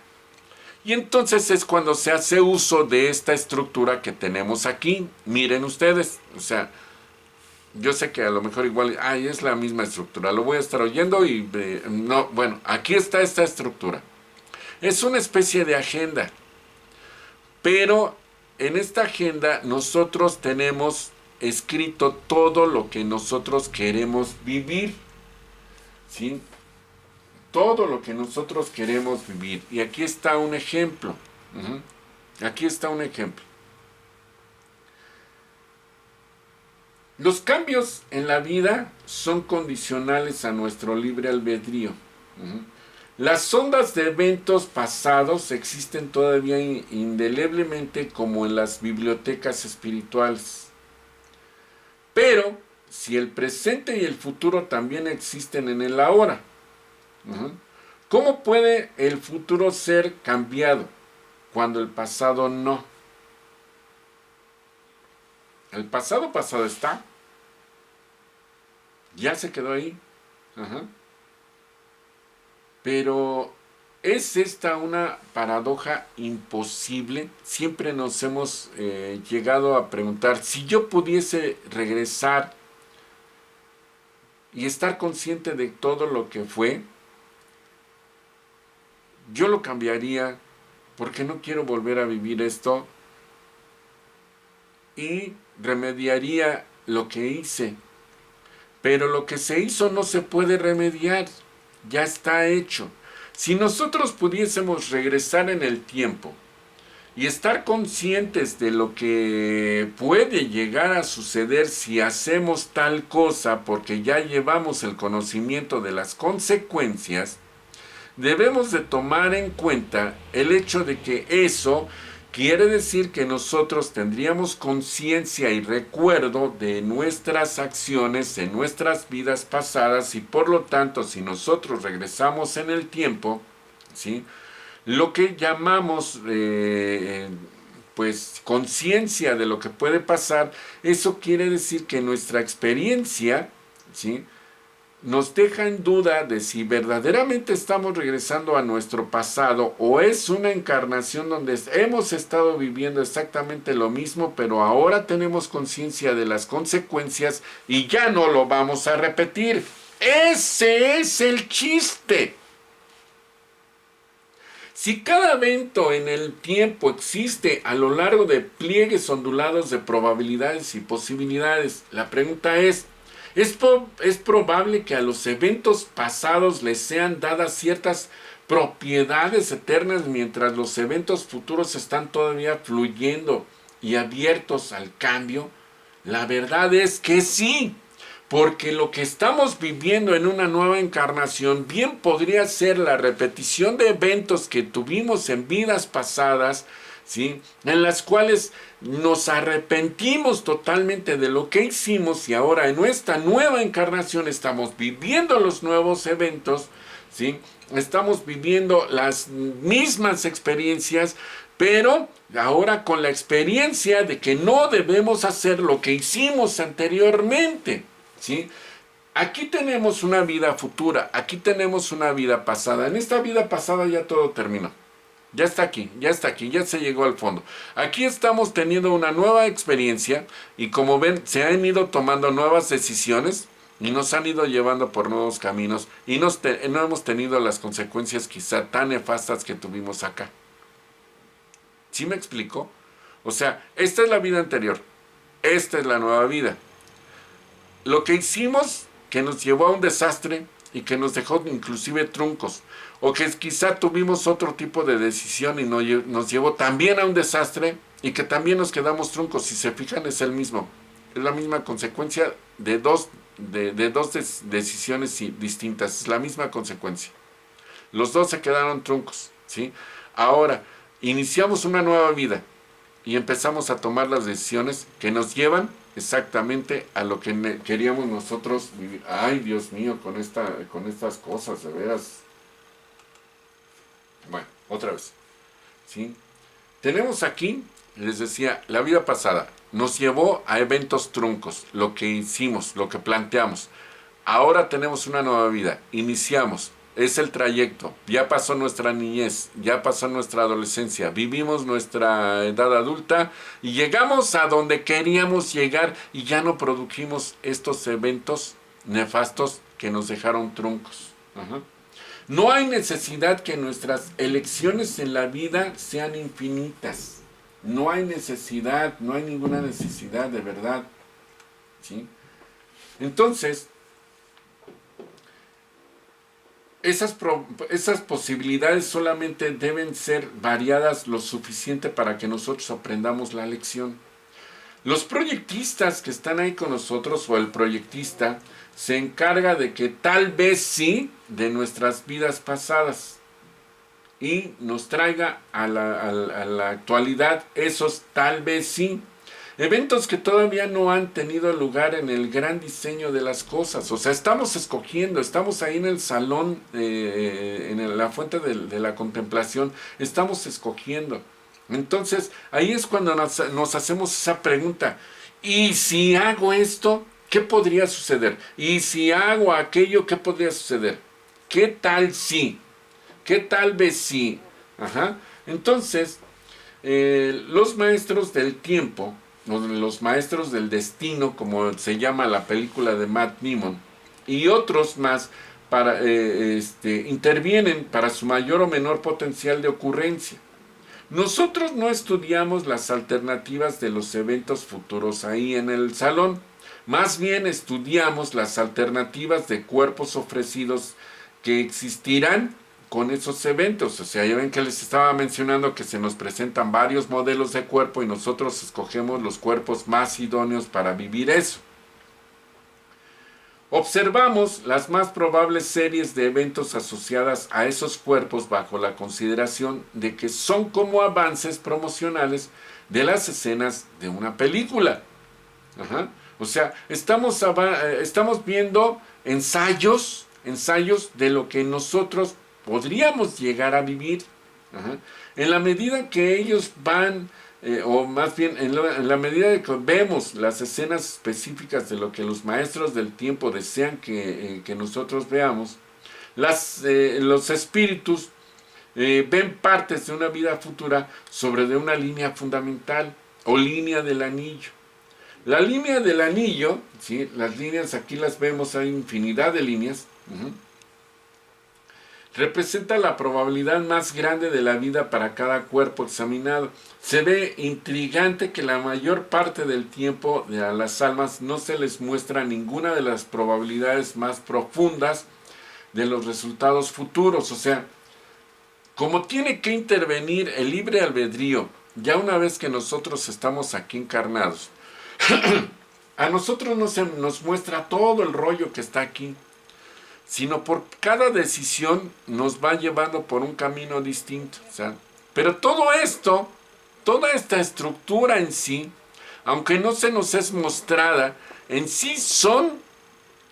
Y entonces es cuando se hace uso de esta estructura que tenemos aquí. Miren ustedes, o sea, yo sé que a lo mejor igual, es la misma estructura, lo voy a estar oyendo y no, bueno, aquí está esta estructura. Es una especie de agenda, pero en esta agenda nosotros tenemos escrito todo lo que nosotros queremos vivir, ¿sí? Todo lo que nosotros queremos vivir. Y aquí está un ejemplo. Aquí está un ejemplo. Los cambios en la vida son condicionales a nuestro libre albedrío. Las ondas de eventos pasados existen todavía indeleblemente como en las bibliotecas espirituales. Pero si el presente y el futuro también existen en el ahora, ¿cómo puede el futuro ser cambiado cuando el pasado no? El pasado está. Ya se quedó ahí. Pero ¿es esta una paradoja imposible? Siempre nos hemos llegado a preguntar, si yo pudiese regresar y estar consciente de todo lo que fue, yo lo cambiaría porque no quiero volver a vivir esto y remediaría lo que hice. Pero lo que se hizo no se puede remediar, ya está hecho. Si nosotros pudiésemos regresar en el tiempo y estar conscientes de lo que puede llegar a suceder si hacemos tal cosa, porque ya llevamos el conocimiento de las consecuencias, debemos de tomar en cuenta el hecho de que eso quiere decir que nosotros tendríamos conciencia y recuerdo de nuestras acciones en nuestras vidas pasadas y por lo tanto si nosotros regresamos en el tiempo, ¿sí? Lo que llamamos pues conciencia de lo que puede pasar, eso quiere decir que nuestra experiencia, ¿sí?, nos deja en duda de si verdaderamente estamos regresando a nuestro pasado o es una encarnación donde hemos estado viviendo exactamente lo mismo, pero ahora tenemos conciencia de las consecuencias y ya no lo vamos a repetir. Ese es el chiste. Si cada evento en el tiempo existe a lo largo de pliegues ondulados de probabilidades y posibilidades, la pregunta es probable que a los eventos pasados les sean dadas ciertas propiedades eternas mientras los eventos futuros están todavía fluyendo y abiertos al cambio. La verdad es que sí, porque lo que estamos viviendo en una nueva encarnación bien podría ser la repetición de eventos que tuvimos en vidas pasadas, ¿sí?, en las cuales nos arrepentimos totalmente de lo que hicimos y ahora en esta nueva encarnación estamos viviendo los nuevos eventos, ¿sí?, estamos viviendo las mismas experiencias, pero ahora con la experiencia de que no debemos hacer lo que hicimos anteriormente, ¿sí? Aquí tenemos una vida futura, aquí tenemos una vida pasada. En esta vida pasada ya todo terminó. Ya está aquí, ya está aquí, ya se llegó al fondo. Aquí estamos teniendo una nueva experiencia y como ven, se han ido tomando nuevas decisiones y nos han ido llevando por nuevos caminos y no hemos tenido las consecuencias quizá tan nefastas que tuvimos acá. ¿Sí me explico? O sea, esta es la vida anterior, esta es la nueva vida. Lo que hicimos que nos llevó a un desastre y que nos dejó inclusive truncos, o que quizá tuvimos otro tipo de decisión y nos llevó también a un desastre y que también nos quedamos truncos, si se fijan es el mismo, es la misma consecuencia de dos decisiones distintas, es la misma consecuencia. Los dos se quedaron truncos, ¿sí? Ahora, iniciamos una nueva vida y empezamos a tomar las decisiones que nos llevan exactamente a lo que queríamos nosotros vivir. Ay, Dios mío, con estas cosas, de veras. Bueno, otra vez, ¿sí? Tenemos aquí, les decía, la vida pasada nos llevó a eventos truncos, lo que hicimos, lo que planteamos. Ahora tenemos una nueva vida, iniciamos, es el trayecto, ya pasó nuestra niñez, ya pasó nuestra adolescencia, vivimos nuestra edad adulta y llegamos a donde queríamos llegar y ya no produjimos estos eventos nefastos que nos dejaron truncos. Ajá. No hay necesidad que nuestras elecciones en la vida sean infinitas. No hay necesidad, no hay ninguna necesidad de verdad. ¿Sí? Entonces, esas posibilidades solamente deben ser variadas lo suficiente para que nosotros aprendamos la lección. Los proyectistas que están ahí con nosotros o el proyectista se encarga de que tal vez sí de nuestras vidas pasadas y nos traiga a la actualidad esos tal vez sí. Eventos que todavía no han tenido lugar en el gran diseño de las cosas. O sea, estamos escogiendo, estamos ahí en el salón, en la fuente de la contemplación, estamos escogiendo. Entonces, ahí es cuando nos hacemos esa pregunta. ¿Y si hago esto, qué podría suceder? ¿Y si hago aquello, qué podría suceder? ¿Qué tal si? ¿Qué tal vez si? Ajá. Entonces, los maestros del tiempo, los maestros del destino, como se llama la película de Matt Damon, y otros más, intervienen para su mayor o menor potencial de ocurrencia. Nosotros no estudiamos las alternativas de los eventos futuros ahí en el salón, más bien estudiamos las alternativas de cuerpos ofrecidos que existirán con esos eventos. O sea, ya ven que les estaba mencionando que se nos presentan varios modelos de cuerpo y nosotros escogemos los cuerpos más idóneos para vivir eso. Observamos las más probables series de eventos asociadas a esos cuerpos bajo la consideración de que son como avances promocionales de las escenas de una película. Ajá. O sea, estamos viendo ensayos de lo que nosotros podríamos llegar a vivir. Ajá. En la medida que ellos van, o más bien en la medida de que vemos las escenas específicas de lo que los maestros del tiempo desean que nosotros veamos, los espíritus ven partes de una vida futura sobre de una línea fundamental o línea del anillo. La línea del anillo, ¿sí? Las líneas aquí las vemos, hay infinidad de líneas, representa la probabilidad más grande de la vida para cada cuerpo examinado. Se ve intrigante que la mayor parte del tiempo a las almas no se les muestra ninguna de las probabilidades más profundas de los resultados futuros. O sea, como tiene que intervenir el libre albedrío, ya una vez que nosotros estamos aquí encarnados, a nosotros no se nos muestra todo el rollo que está aquí, sino por cada decisión nos va llevando por un camino distinto. O sea, pero todo esto, toda esta estructura en sí, aunque no se nos es mostrada, en sí son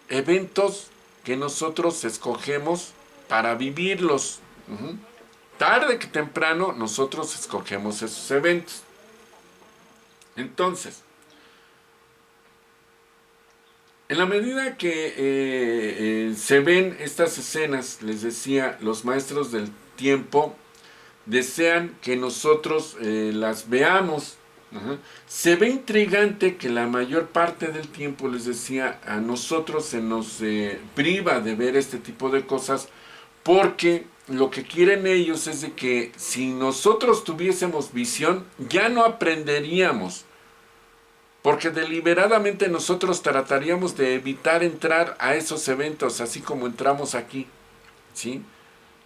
eventos que nosotros escogemos para vivirlos. Tarde que temprano nosotros escogemos esos eventos. Entonces, en la medida que se ven estas escenas, les decía, los maestros del tiempo desean que nosotros las veamos. Ajá. Se ve intrigante que la mayor parte del tiempo, les decía, a nosotros se nos priva de ver este tipo de cosas, porque lo que quieren ellos es de que si nosotros tuviésemos visión, ya no aprenderíamos, porque deliberadamente nosotros trataríamos de evitar entrar a esos eventos, así como entramos aquí, ¿sí?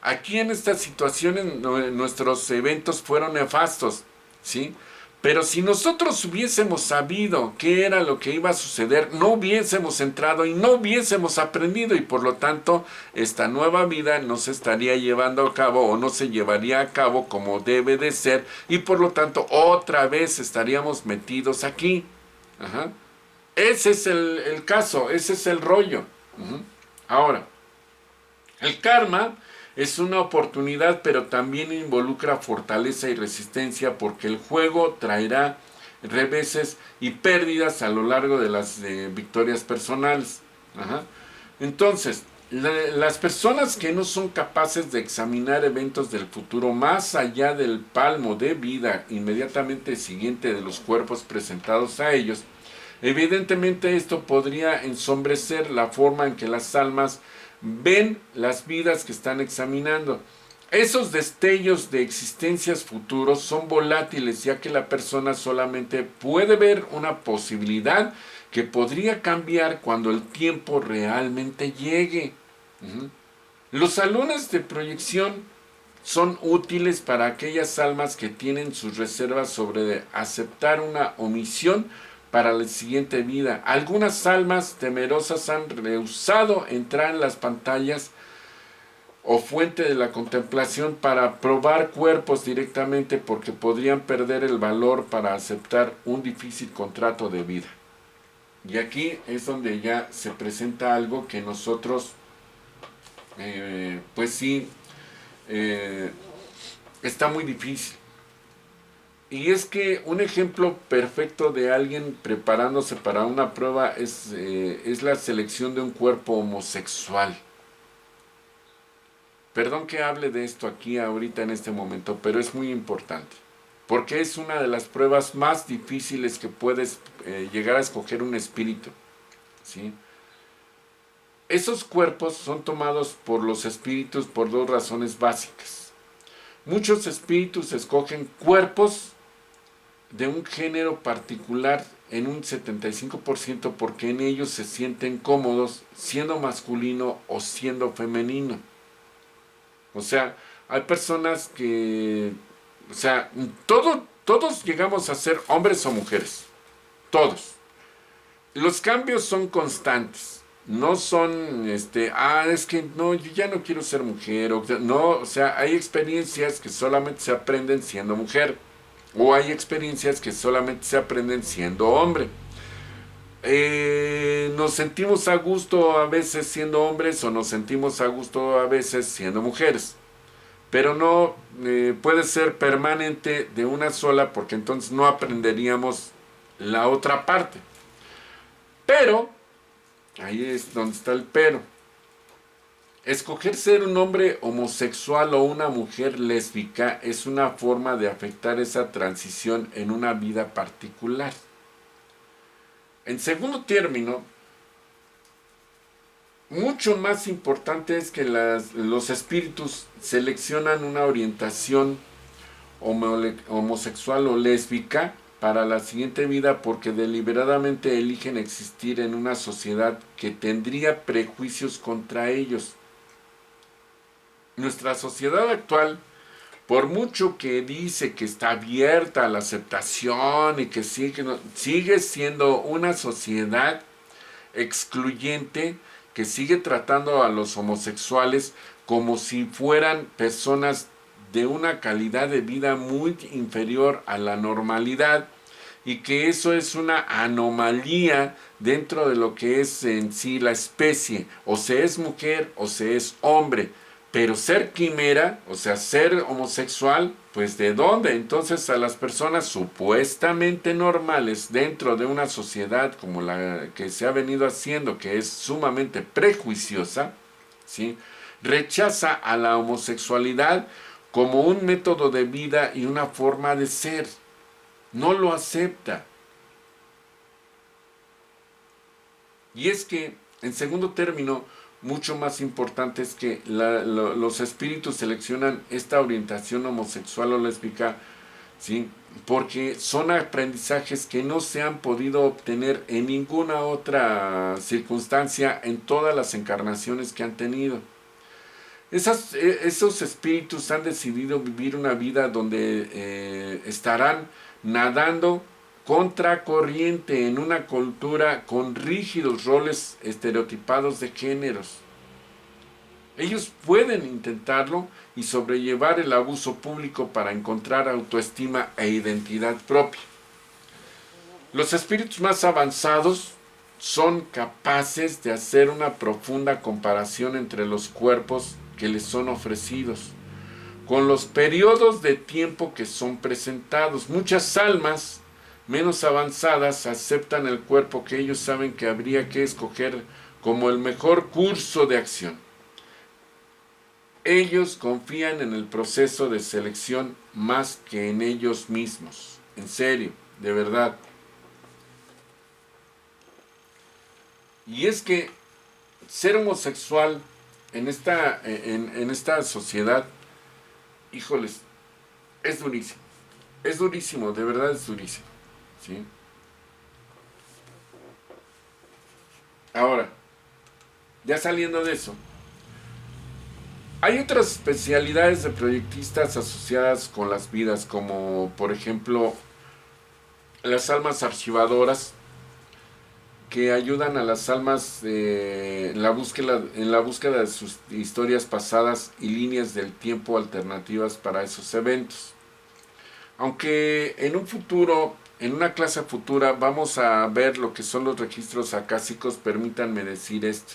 Aquí en estas situaciones nuestros eventos fueron nefastos, ¿sí? Pero si nosotros hubiésemos sabido qué era lo que iba a suceder, no hubiésemos entrado y no hubiésemos aprendido, y por lo tanto esta nueva vida no se estaría llevando a cabo o no se llevaría a cabo como debe de ser, y por lo tanto otra vez estaríamos metidos aquí. Ajá. Ese es el caso, ese es el rollo. Ujú. Ahora, el karma es una oportunidad, pero también involucra fortaleza y resistencia, porque el juego traerá reveses y pérdidas a lo largo de las victorias personales. Ajá. Entonces, las personas que no son capaces de examinar eventos del futuro más allá del palmo de vida inmediatamente siguiente de los cuerpos presentados a ellos, evidentemente esto podría ensombrecer la forma en que las almas ven las vidas que están examinando. Esos destellos de existencias futuros son volátiles, ya que la persona solamente puede ver una posibilidad que podría cambiar cuando el tiempo realmente llegue. Uh-huh. Los salones de proyección son útiles para aquellas almas que tienen sus reservas sobre aceptar una omisión para la siguiente vida. Algunas almas temerosas han rehusado entrar en las pantallas o fuente de la contemplación para probar cuerpos directamente, porque podrían perder el valor para aceptar un difícil contrato de vida. Y aquí es donde ya se presenta algo que nosotros, pues sí, está muy difícil. Y es que un ejemplo perfecto de alguien preparándose para una prueba es la selección de un cuerpo homosexual. Perdón que hable de esto aquí ahorita en este momento, pero es muy importante, porque es una de las pruebas más difíciles que puedes llegar a escoger un espíritu, ¿sí? Esos cuerpos son tomados por los espíritus por dos razones básicas. Muchos espíritus escogen cuerpos de un género particular en un 75%, porque en ellos se sienten cómodos siendo masculino o siendo femenino. O sea, hay personas que, o sea, todos llegamos a ser hombres o mujeres, todos. Los cambios son constantes, no son, es que no, yo ya no quiero ser mujer, o sea, hay experiencias que solamente se aprenden siendo mujer, o hay experiencias que solamente se aprenden siendo hombre. Nos sentimos a gusto a veces siendo hombres o nos sentimos a gusto a veces siendo mujeres, pero no puede ser permanente de una sola, porque entonces no aprenderíamos la otra parte. Pero, ahí es donde está el pero. Escoger ser un hombre homosexual o una mujer lésbica es una forma de afectar esa transición en una vida particular. En segundo término, mucho más importante es que los espíritus seleccionan una orientación homosexual o lésbica para la siguiente vida, porque deliberadamente eligen existir en una sociedad que tendría prejuicios contra ellos. Nuestra sociedad actual, por mucho que dice que está abierta a la aceptación y que sigue siendo una sociedad excluyente, que sigue tratando a los homosexuales como si fueran personas de una calidad de vida muy inferior a la normalidad, y que eso es una anomalía dentro de lo que es en sí la especie. O se es mujer o se es hombre, pero ser quimera, o sea, ser homosexual, pues ¿de dónde? Entonces a las personas supuestamente normales dentro de una sociedad como la que se ha venido haciendo, que es sumamente prejuiciosa, ¿sí?, rechaza a la homosexualidad como un método de vida y una forma de ser. No lo acepta. Y es que, en segundo término, mucho más importante es que los espíritus seleccionan esta orientación homosexual o lésbica, ¿sí? Porque son aprendizajes que no se han podido obtener en ninguna otra circunstancia en todas las encarnaciones que han tenido. Esos espíritus han decidido vivir una vida donde estarán nadando contracorriente en una cultura con rígidos roles estereotipados de géneros. Ellos pueden intentarlo y sobrellevar el abuso público para encontrar autoestima e identidad propia. Los espíritus más avanzados son capaces de hacer una profunda comparación entre los cuerpos que les son ofrecidos, con los periodos de tiempo que son presentados. Muchas almas menos avanzadas aceptan el cuerpo que ellos saben que habría que escoger como el mejor curso de acción. Ellos confían en el proceso de selección más que en ellos mismos. En serio, de verdad. Y es que ser homosexual en esta sociedad, híjoles, es durísimo. Es durísimo, de verdad es durísimo. ¿Sí? Ahora, ya saliendo de eso, hay otras especialidades de proyectistas asociadas con las vidas, como por ejemplo las almas archivadoras, que ayudan a las almas en la búsqueda de sus historias pasadas y líneas del tiempo alternativas para esos eventos. Aunque en un futuro, en una clase futura, vamos a ver lo que son los registros acásicos, permítanme decir esto.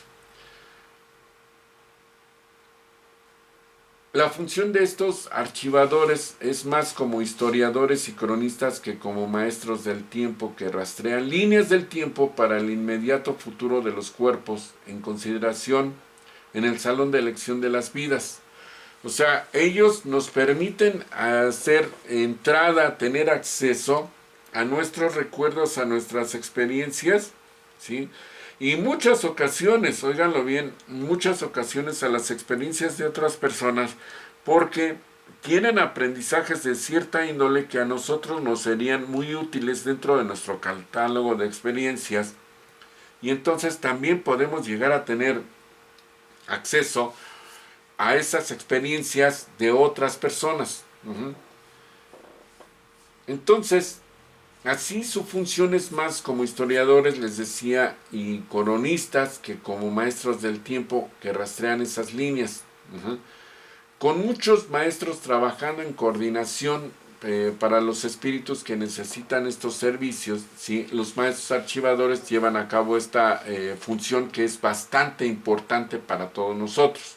La función de estos archivadores es más como historiadores y cronistas que como maestros del tiempo que rastrean líneas del tiempo para el inmediato futuro de los cuerpos en consideración en el salón de elección de las vidas. O sea, ellos nos permiten hacer entrada, tener acceso a nuestros recuerdos, a nuestras experiencias, ¿sí? Y muchas ocasiones, óiganlo bien, muchas ocasiones a las experiencias de otras personas, porque tienen aprendizajes de cierta índole que a nosotros nos serían muy útiles dentro de nuestro catálogo de experiencias. Y entonces también podemos llegar a tener acceso a esas experiencias de otras personas. Entonces, así su función es más como historiadores, les decía, y cronistas que como maestros del tiempo que rastrean esas líneas. Con muchos maestros trabajando en coordinación para los espíritus que necesitan estos servicios, ¿sí? Los maestros archivadores llevan a cabo esta función que es bastante importante para todos nosotros.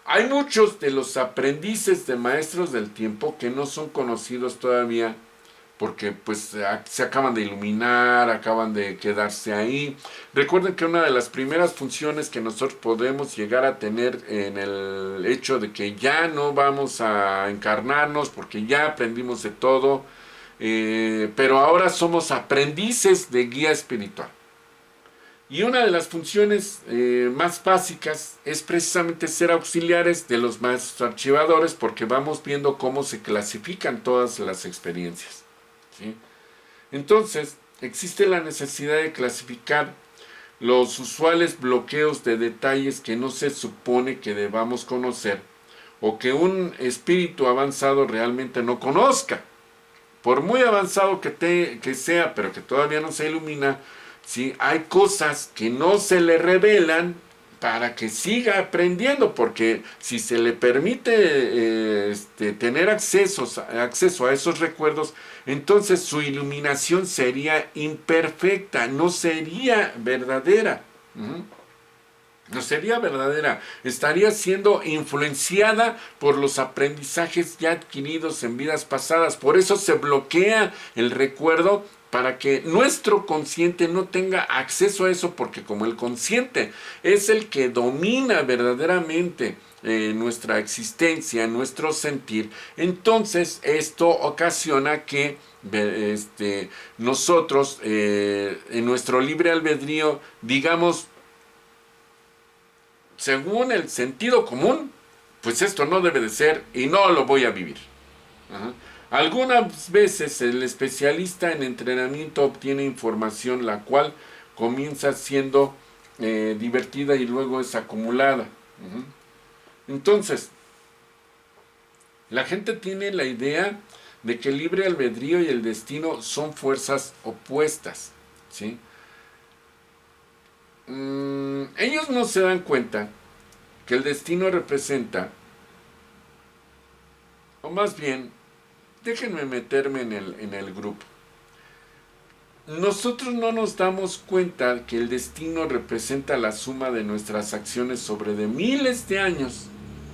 Hay muchos de los aprendices de maestros del tiempo que no son conocidos todavía porque pues se acaban de iluminar, acaban de quedarse ahí. Recuerden que una de las primeras funciones que nosotros podemos llegar a tener en el hecho de que ya no vamos a encarnarnos porque ya aprendimos de todo, pero ahora somos aprendices de guía espiritual. Y una de las funciones más básicas es precisamente ser auxiliares de los maestros archivadores, porque vamos viendo cómo se clasifican todas las experiencias. ¿Sí? Entonces, existe la necesidad de clasificar los usuales bloqueos de detalles que no se supone que debamos conocer o que un espíritu avanzado realmente no conozca. Por muy avanzado que sea, pero que todavía no se ilumina, ¿sí? Hay cosas que no se le revelan para que siga aprendiendo, porque si se le permite tener acceso a esos recuerdos, entonces su iluminación sería imperfecta, no sería verdadera. No sería verdadera, estaría siendo influenciada por los aprendizajes ya adquiridos en vidas pasadas. Por eso se bloquea el recuerdo para que nuestro consciente no tenga acceso a eso, porque como el consciente es el que domina verdaderamente nuestra existencia, nuestro sentir, entonces esto ocasiona que nosotros en nuestro libre albedrío digamos, según el sentido común, pues esto no debe de ser y no lo voy a vivir. Ajá. Algunas veces el especialista en entrenamiento obtiene información la cual comienza siendo divertida y luego es acumulada. Entonces, la gente tiene la idea de que el libre albedrío y el destino son fuerzas opuestas, ¿sí? Ellos no se dan cuenta que el destino representa, o más bien, déjenme meterme en el grupo. Nosotros no nos damos cuenta que el destino representa la suma de nuestras acciones sobre de miles de años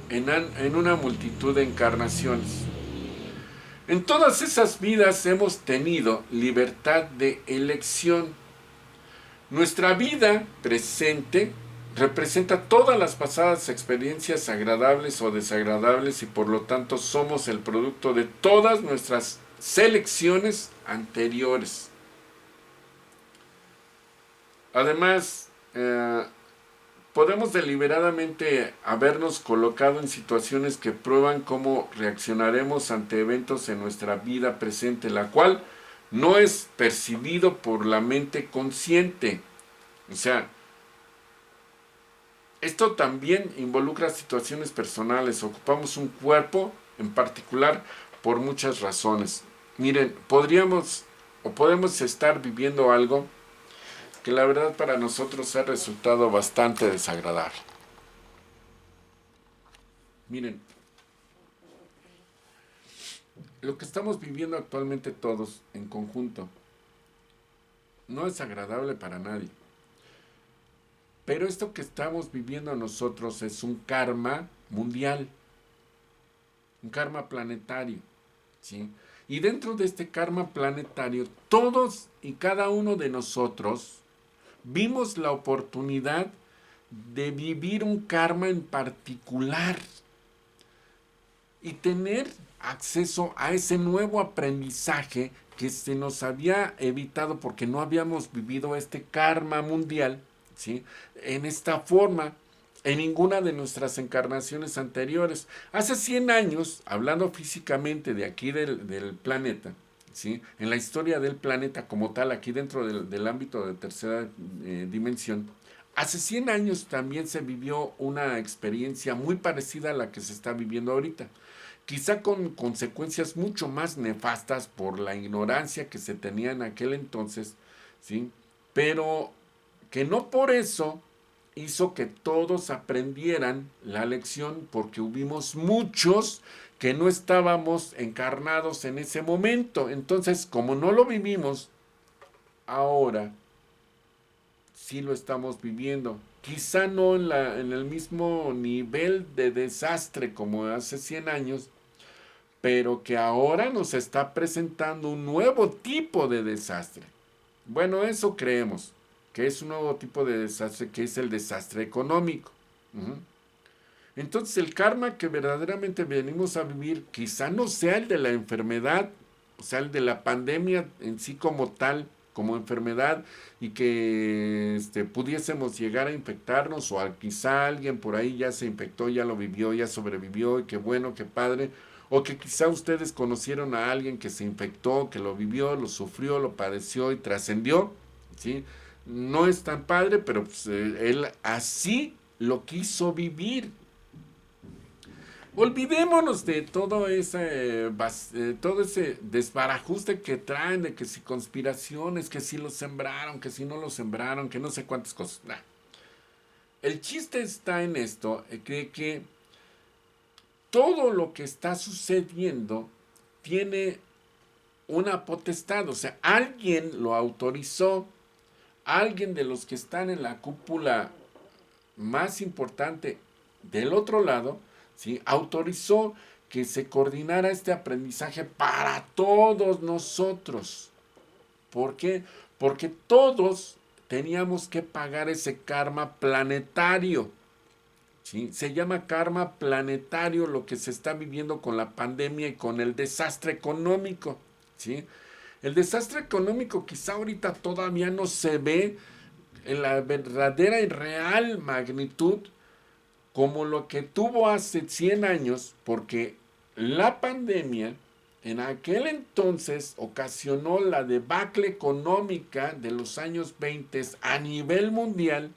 en una multitud de encarnaciones. En todas esas vidas hemos tenido libertad de elección. Nuestra vida presente representa todas las pasadas experiencias agradables o desagradables y por lo tanto somos el producto de todas nuestras selecciones anteriores. Además, podemos deliberadamente habernos colocado en situaciones que prueban cómo reaccionaremos ante eventos en nuestra vida presente, la cual no es percibido por la mente consciente. O sea, esto también involucra situaciones personales. Ocupamos un cuerpo en particular por muchas razones. Miren, podemos estar viviendo algo que la verdad para nosotros ha resultado bastante desagradable. Miren, lo que estamos viviendo actualmente todos en conjunto no es agradable para nadie. Pero esto que estamos viviendo nosotros es un karma mundial, un karma planetario, ¿sí? Y dentro de este karma planetario, todos y cada uno de nosotros vimos la oportunidad de vivir un karma en particular y tener acceso a ese nuevo aprendizaje que se nos había evitado porque no habíamos vivido este karma mundial, ¿sí? En esta forma, en ninguna de nuestras encarnaciones anteriores. Hace 100 años, hablando físicamente de aquí del planeta, ¿sí? En la historia del planeta como tal, aquí dentro del ámbito de tercera dimensión, hace 100 años también se vivió una experiencia muy parecida a la que se está viviendo ahorita. Quizá con consecuencias mucho más nefastas por la ignorancia que se tenía en aquel entonces, ¿sí? Pero que no por eso hizo que todos aprendieran la lección, porque hubimos muchos que no estábamos encarnados en ese momento. Entonces, como no lo vivimos, ahora sí lo estamos viviendo. Quizá no en el mismo nivel de desastre como hace 100 años, pero que ahora nos está presentando un nuevo tipo de desastre. Bueno, eso creemos, que es un nuevo tipo de desastre, que es el desastre económico. Entonces el karma que verdaderamente venimos a vivir quizá no sea el de la enfermedad, o sea, el de la pandemia en sí como tal, como enfermedad, y que pudiésemos llegar a infectarnos, o quizá alguien por ahí ya se infectó, ya lo vivió, ya sobrevivió, y qué bueno, qué padre, o que quizá ustedes conocieron a alguien que se infectó, que lo vivió, lo sufrió, lo padeció y trascendió, ¿sí? No es tan padre, pero pues, él así lo quiso vivir. Olvidémonos de todo ese desbarajuste que traen, de que si conspiraciones, que si lo sembraron, que si no lo sembraron, que no sé cuántas cosas. Nah. El chiste está en esto, que todo lo que está sucediendo tiene una potestad, o sea, alguien lo autorizó, alguien de los que están en la cúpula más importante del otro lado, ¿sí? Autorizó que se coordinara este aprendizaje para todos nosotros. ¿Por qué? Porque todos teníamos que pagar ese karma planetario. ¿sí? Se llama karma planetario lo que se está viviendo con la pandemia y con el desastre económico, ¿sí? El desastre económico quizá ahorita todavía no se ve en la verdadera y real magnitud como lo que tuvo hace 100 años, porque la pandemia en aquel entonces ocasionó la debacle económica de los años 20 a nivel mundial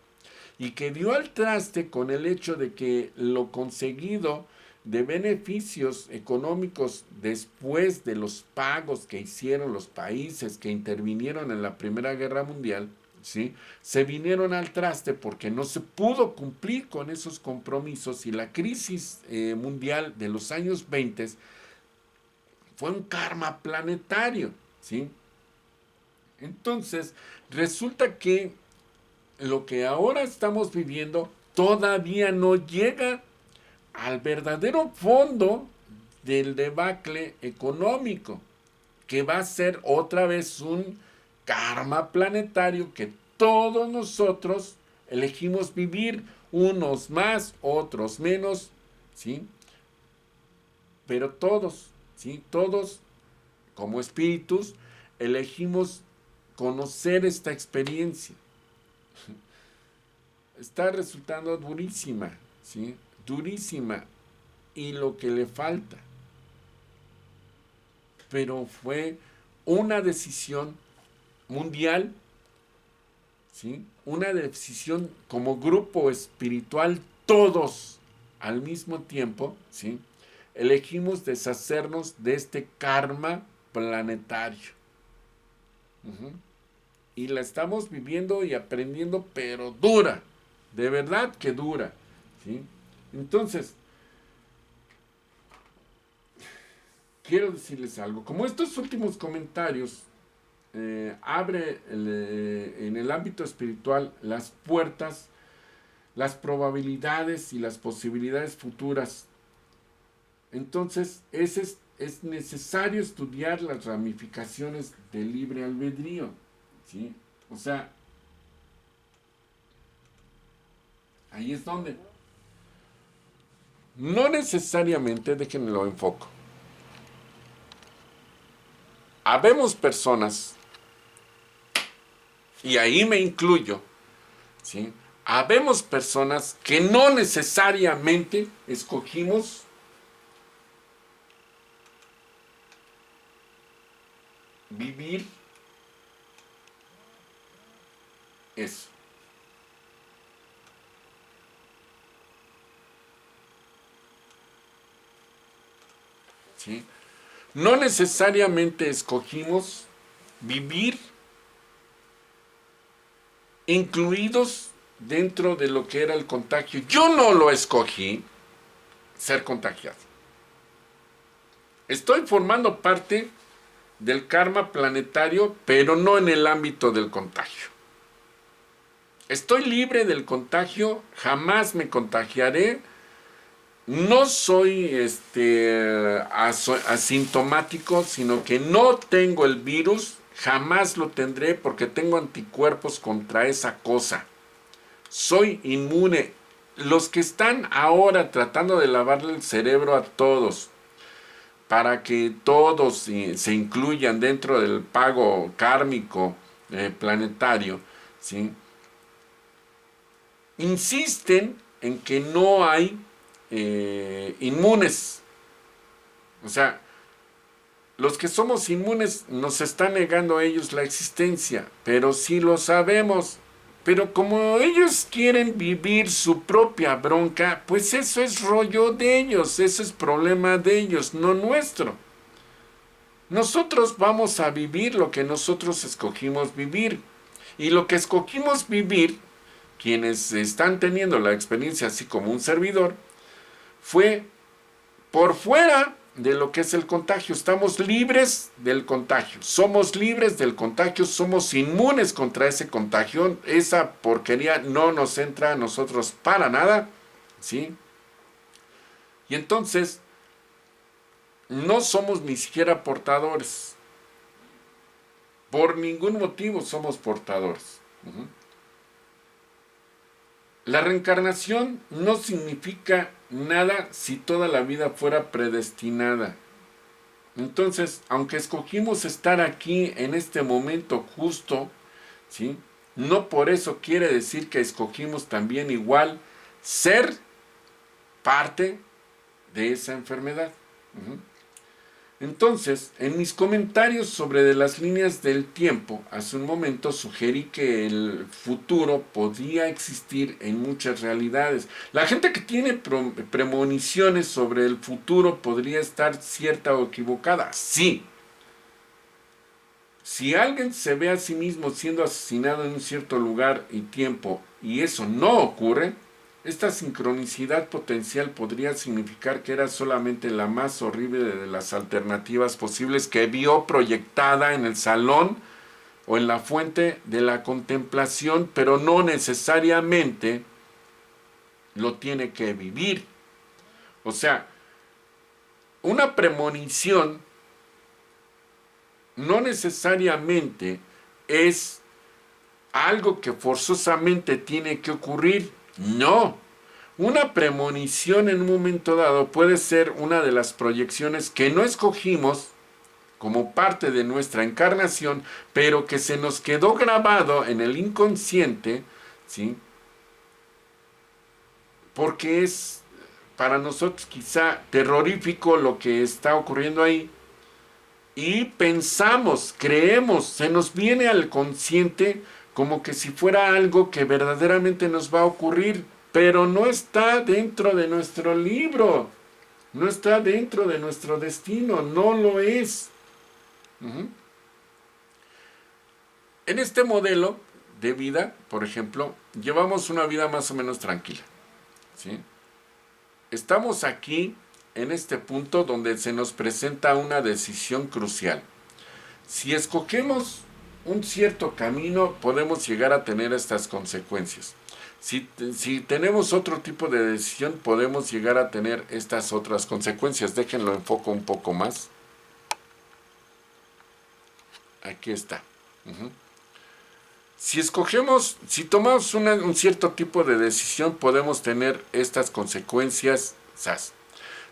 y que dio al traste con el hecho de que lo conseguido de beneficios económicos después de los pagos que hicieron los países que intervinieron en la Primera Guerra Mundial, ¿sí? Se vinieron al traste porque no se pudo cumplir con esos compromisos y la crisis mundial de los años 20 fue un karma planetario, ¿sí? Entonces, resulta que lo que ahora estamos viviendo todavía no llega al verdadero fondo del debacle económico, que va a ser otra vez un karma planetario que todos nosotros elegimos vivir, unos más, otros menos, ¿sí? Pero todos, ¿sí? Todos como espíritus elegimos conocer esta experiencia. Está resultando durísima, ¿sí? Durísima. Y lo que le falta. Pero fue una decisión mundial, ¿sí? Una decisión como grupo espiritual, todos al mismo tiempo, ¿sí? Elegimos deshacernos de este karma planetario. Uh-huh. Y la estamos viviendo y aprendiendo, pero dura. De verdad que dura, ¿sí? Entonces, quiero decirles algo. Como estos últimos comentarios abre en el ámbito espiritual las puertas, las probabilidades y las posibilidades futuras. Entonces, es necesario estudiar las ramificaciones del libre albedrío, ¿sí? O sea, ahí es donde no necesariamente, déjenme lo enfoco. Habemos personas, y ahí me incluyo, ¿sí? Habemos personas que no necesariamente escogimos vivir eso. ¿Sí? No necesariamente escogimos vivir incluidos dentro de lo que era el contagio. Yo no lo escogí ser contagiado. Estoy formando parte del karma planetario, pero no en el ámbito del contagio. Estoy libre del contagio, jamás me contagiaré. No soy asintomático, sino que no tengo el virus, jamás lo tendré porque tengo anticuerpos contra esa cosa. Soy inmune. Los que están ahora tratando de lavarle el cerebro a todos, para que todos se incluyan dentro del pago kármico planetario, ¿sí? Insisten en que no hay inmunes. O sea, los que somos inmunes nos están negando a ellos la existencia, pero sí lo sabemos. Pero como ellos quieren vivir su propia bronca, pues eso es rollo de ellos, eso es problema de ellos, no nuestro. Nosotros vamos a vivir lo que nosotros escogimos vivir. Y lo que escogimos vivir, quienes están teniendo la experiencia así como un servidor, fue por fuera de lo que es el contagio. Estamos libres del contagio. Somos libres del contagio. Somos inmunes contra ese contagio. Esa porquería no nos entra a nosotros para nada, ¿sí? Y entonces, no somos ni siquiera portadores. Por ningún motivo somos portadores. Uh-huh. La reencarnación no significa nada si toda la vida fuera predestinada. Entonces, aunque escogimos estar aquí en este momento justo, ¿sí? No por eso quiere decir que escogimos también igual ser parte de esa enfermedad. Uh-huh. Entonces, en mis comentarios sobre de las líneas del tiempo, hace un momento sugerí que el futuro podía existir en muchas realidades. La gente que tiene premoniciones sobre el futuro podría estar cierta o equivocada. Sí. Si alguien se ve a sí mismo siendo asesinado en un cierto lugar y tiempo y eso no ocurre, esta sincronicidad potencial podría significar que era solamente la más horrible de las alternativas posibles que vio proyectada en el salón o en la fuente de la contemplación, pero no necesariamente lo tiene que vivir. O sea, una premonición no necesariamente es algo que forzosamente tiene que ocurrir. No. Una premonición en un momento dado puede ser una de las proyecciones que no escogimos como parte de nuestra encarnación, pero que se nos quedó grabado en el inconsciente, ¿sí? Porque es para nosotros quizá terrorífico lo que está ocurriendo ahí. Y pensamos, creemos, se nos viene al consciente como que si fuera algo que verdaderamente nos va a ocurrir, pero no está dentro de nuestro libro, no está dentro de nuestro destino, no lo es. Uh-huh. En este modelo de vida, por ejemplo, llevamos una vida más o menos tranquila, ¿sí? Estamos aquí en este punto donde se nos presenta una decisión crucial. Si escogemos un cierto camino, podemos llegar a tener estas consecuencias. Si tenemos otro tipo de decisión, podemos llegar a tener estas otras consecuencias. Déjenlo enfoco un poco más. Aquí está. Uh-huh. Si tomamos un cierto tipo de decisión, podemos tener estas consecuencias.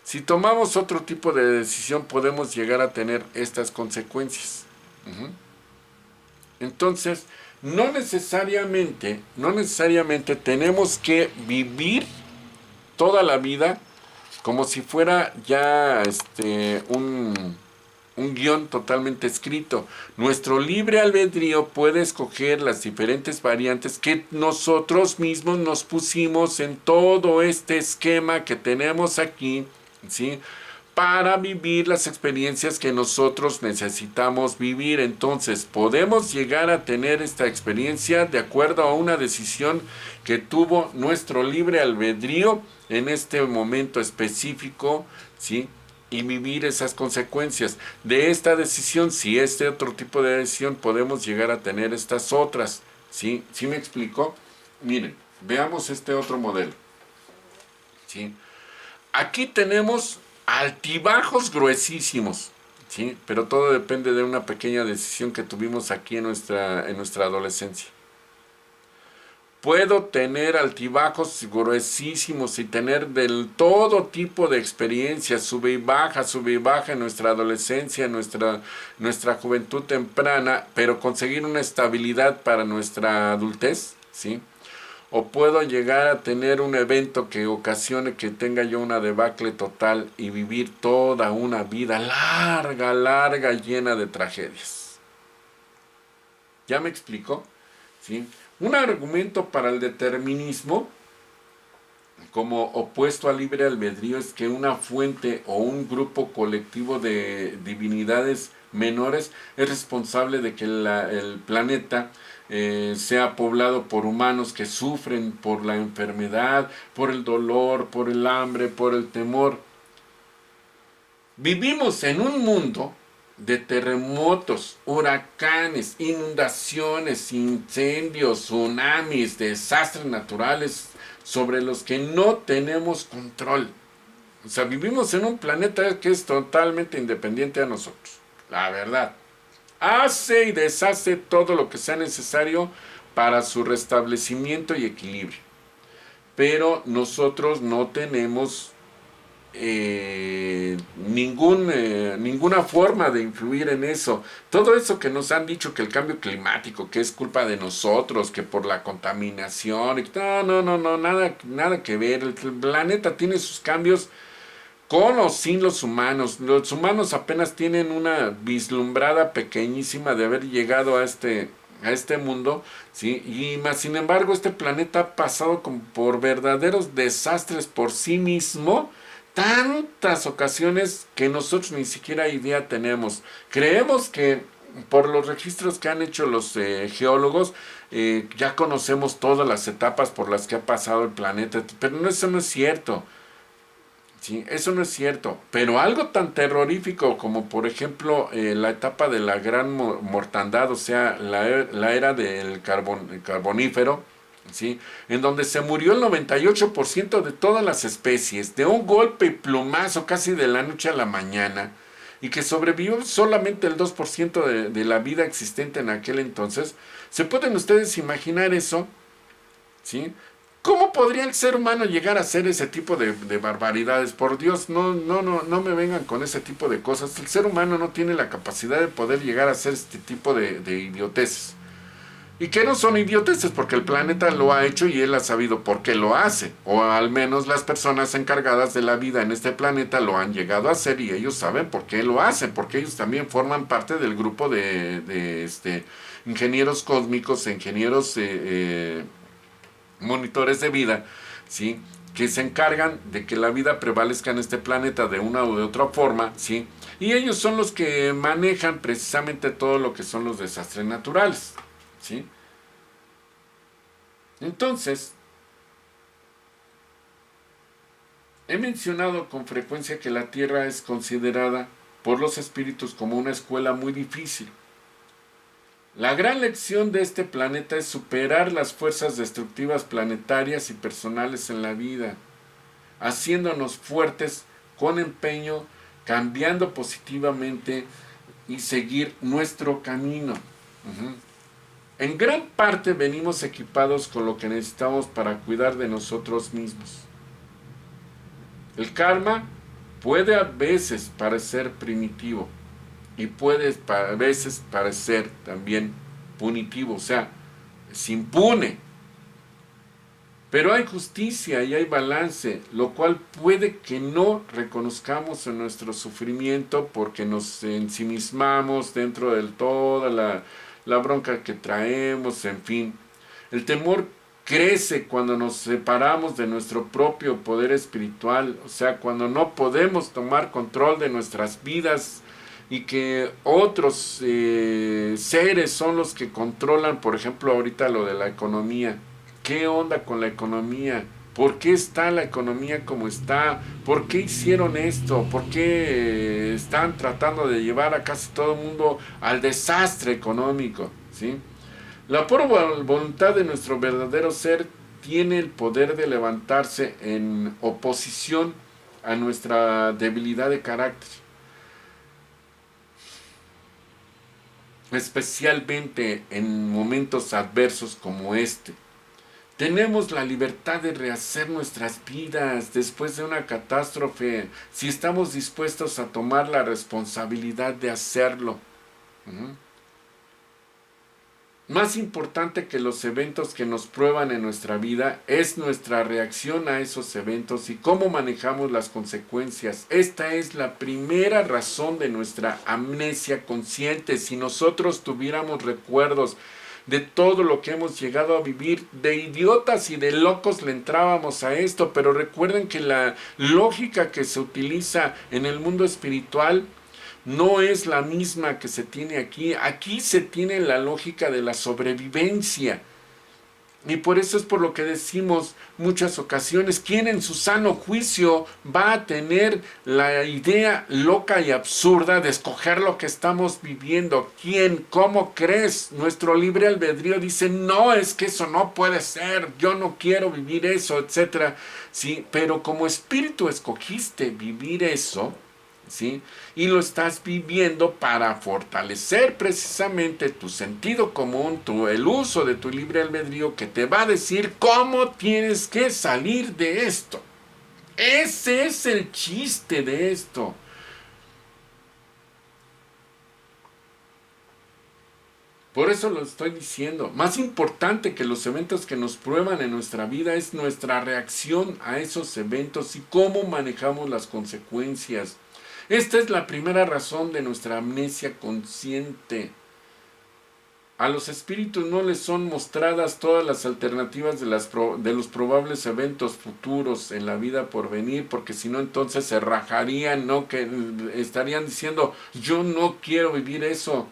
Si tomamos otro tipo de decisión, podemos llegar a tener estas consecuencias. Uh-huh. Entonces, no necesariamente tenemos que vivir toda la vida como si fuera ya un guión totalmente escrito. Nuestro libre albedrío puede escoger las diferentes variantes que nosotros mismos nos pusimos en todo este esquema que tenemos aquí, ¿sí? Para vivir las experiencias que nosotros necesitamos vivir. Entonces, podemos llegar a tener esta experiencia de acuerdo a una decisión que tuvo nuestro libre albedrío en este momento específico, ¿sí? Y vivir esas consecuencias de esta decisión. Si este otro tipo de decisión, podemos llegar a tener estas otras, ¿sí? ¿Sí me explico? Miren, veamos este otro modelo, ¿sí? Aquí tenemos altibajos gruesísimos, ¿sí? Pero todo depende de una pequeña decisión que tuvimos aquí en nuestra adolescencia. Puedo tener altibajos gruesísimos y tener del todo tipo de experiencias, sube y baja en nuestra adolescencia, en nuestra juventud temprana, pero conseguir una estabilidad para nuestra adultez, ¿sí? O puedo llegar a tener un evento que ocasione que tenga yo una debacle total y vivir toda una vida larga, llena de tragedias. ¿Ya me explico? ¿Sí? Un argumento para el determinismo, como opuesto al libre albedrío, es que una fuente o un grupo colectivo de divinidades menores es responsable de que el planeta sea poblado por humanos que sufren por la enfermedad, por el dolor, por el hambre, por el temor. Vivimos en un mundo de terremotos, huracanes, inundaciones, incendios, tsunamis, desastres naturales sobre los que no tenemos control. O sea, vivimos en un planeta que es totalmente independiente a nosotros, la verdad. Hace y deshace todo lo que sea necesario para su restablecimiento y equilibrio. pero nosotros no tenemos ninguna forma de influir en eso. Todo eso que nos han dicho, que el cambio climático, que es culpa de nosotros, que por la contaminación, no, nada que ver. El planeta tiene sus cambios con o sin los humanos. Los humanos apenas tienen una vislumbrada pequeñísima de haber llegado a este mundo, ¿sí? Y más sin embargo este planeta ha pasado por verdaderos desastres por sí mismo, tantas ocasiones que nosotros ni siquiera idea tenemos. Creemos que por los registros que han hecho los geólogos, ya conocemos todas las etapas por las que ha pasado el planeta, pero eso no es cierto. Sí, eso no es cierto, pero algo tan terrorífico como por ejemplo la etapa de la gran mortandad, o sea, la era del carbonífero, ¿sí? En donde se murió el 98% de todas las especies, de un golpe y plumazo casi de la noche a la mañana, y que sobrevivió solamente el 2% de la vida existente en aquel entonces. ¿Se pueden ustedes imaginar eso? ¿Sí? ¿Cómo podría el ser humano llegar a hacer ese tipo de barbaridades? Por Dios, no me vengan con ese tipo de cosas. El ser humano no tiene la capacidad de poder llegar a hacer este tipo de idioteces. Y que no son idioteces porque el planeta lo ha hecho y él ha sabido por qué lo hace. O al menos las personas encargadas de la vida en este planeta lo han llegado a hacer y ellos saben por qué lo hacen. Porque ellos también forman parte del grupo de ingenieros cósmicos, ingenieros monitores de vida, ¿sí? Que se encargan de que la vida prevalezca en este planeta de una u de otra forma, ¿sí? Y ellos son los que manejan precisamente todo lo que son los desastres naturales, ¿sí? Entonces, he mencionado con frecuencia que la Tierra es considerada por los espíritus como una escuela muy difícil. La gran lección de este planeta es superar las fuerzas destructivas planetarias y personales en la vida, haciéndonos fuertes con empeño, cambiando positivamente y seguir nuestro camino. En gran parte venimos equipados con lo que necesitamos para cuidar de nosotros mismos. El karma puede a veces parecer primitivo, y puede a veces parecer también punitivo, o sea, se impune. Pero hay justicia y hay balance, lo cual puede que no reconozcamos en nuestro sufrimiento porque nos ensimismamos dentro de toda la bronca que traemos, en fin. El temor crece cuando nos separamos de nuestro propio poder espiritual, o sea, cuando no podemos tomar control de nuestras vidas y que otros seres son los que controlan, por ejemplo, ahorita lo de la economía. ¿Qué onda con la economía? ¿Por qué está la economía como está? ¿Por qué hicieron esto? ¿Por qué están tratando de llevar a casi todo el mundo al desastre económico? ¿Sí? La pura voluntad de nuestro verdadero ser tiene el poder de levantarse en oposición a nuestra debilidad de carácter, especialmente en momentos adversos como este. Tenemos la libertad de rehacer nuestras vidas después de una catástrofe, si estamos dispuestos a tomar la responsabilidad de hacerlo. Más importante que los eventos que nos prueban en nuestra vida es nuestra reacción a esos eventos y cómo manejamos las consecuencias. Esta es la primera razón de nuestra amnesia consciente. Si nosotros tuviéramos recuerdos de todo lo que hemos llegado a vivir, de idiotas y de locos le entrábamos a esto, pero recuerden que la lógica que se utiliza en el mundo espiritual no es la misma que se tiene aquí. Aquí se tiene la lógica de la sobrevivencia. Y por eso es por lo que decimos muchas ocasiones, ¿quién en su sano juicio va a tener la idea loca y absurda de escoger lo que estamos viviendo? ¿Quién? ¿Cómo crees? Nuestro libre albedrío dice, no, es que eso no puede ser, yo no quiero vivir eso, etc. Sí, pero como espíritu escogiste vivir eso, ¿sí? Y lo estás viviendo para fortalecer precisamente tu sentido común, el uso de tu libre albedrío que te va a decir cómo tienes que salir de esto. Ese es el chiste de esto. Por eso lo estoy diciendo. Más importante que los eventos que nos prueban en nuestra vida es nuestra reacción a esos eventos y cómo manejamos las consecuencias. Esta es la primera razón de nuestra amnesia consciente. A los espíritus no les son mostradas todas las alternativas de los probables eventos futuros en la vida por venir, porque si no entonces se rajarían, ¿no? Que estarían diciendo, yo no quiero vivir eso.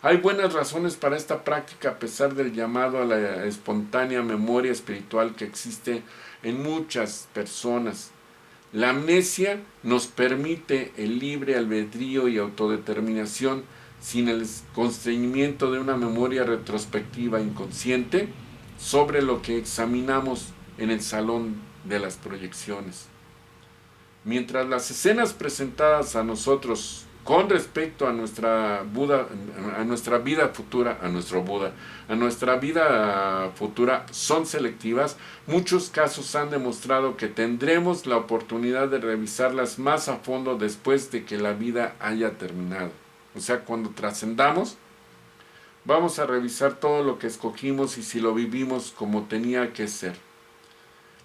Hay buenas razones para esta práctica a pesar del llamado a la espontánea memoria espiritual que existe en muchas personas. La amnesia nos permite el libre albedrío y autodeterminación sin el constreñimiento de una memoria retrospectiva inconsciente sobre lo que examinamos en el salón de las proyecciones. Mientras las escenas presentadas a nosotros con respecto a nuestra vida futura son selectivas, muchos casos han demostrado que tendremos la oportunidad de revisarlas más a fondo después de que la vida haya terminado. O sea, cuando trascendamos, vamos a revisar todo lo que escogimos y si lo vivimos como tenía que ser.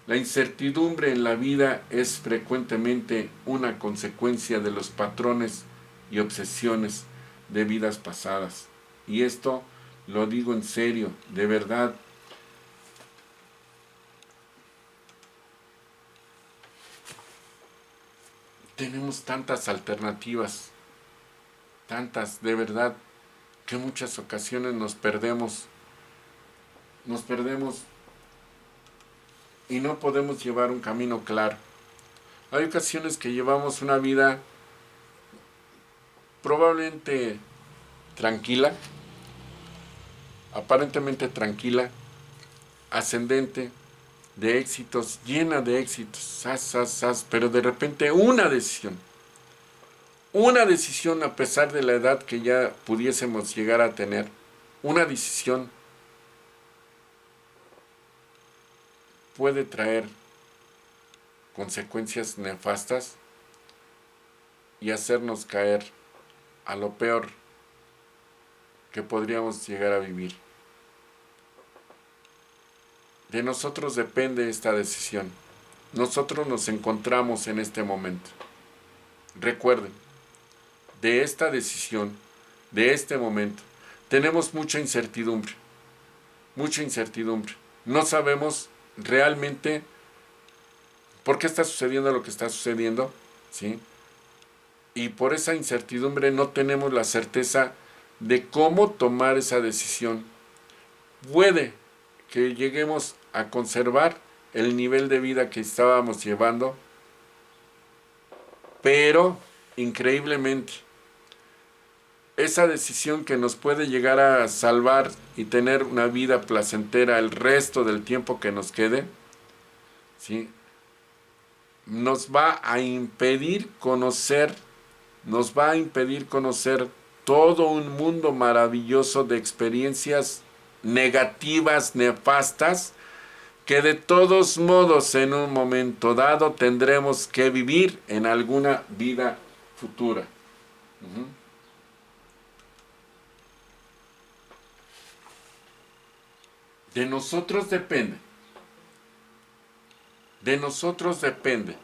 La incertidumbre en la vida es frecuentemente una consecuencia de los patrones y obsesiones de vidas pasadas. Y esto lo digo en serio, de verdad. Tenemos tantas alternativas, tantas, de verdad, que en muchas ocasiones nos perdemos y no podemos llevar un camino claro. Hay ocasiones que llevamos una vida probablemente tranquila, aparentemente tranquila, ascendente, de éxitos, llena de éxitos, pero de repente una decisión a pesar de la edad que ya pudiésemos llegar a tener, una decisión puede traer consecuencias nefastas y hacernos caer a lo peor que podríamos llegar a vivir. De nosotros depende esta decisión. Nosotros nos encontramos en este momento. Recuerden, de esta decisión, de este momento, tenemos mucha incertidumbre. No sabemos realmente por qué está sucediendo lo que está sucediendo, ¿sí? Y por esa incertidumbre no tenemos la certeza de cómo tomar esa decisión. Puede que lleguemos a conservar el nivel de vida que estábamos llevando, pero increíblemente esa decisión que nos puede llegar a salvar y tener una vida placentera el resto del tiempo que nos quede, ¿sí? Nos va a impedir conocer todo un mundo maravilloso de experiencias negativas, nefastas, que de todos modos en un momento dado tendremos que vivir en alguna vida futura. De nosotros depende.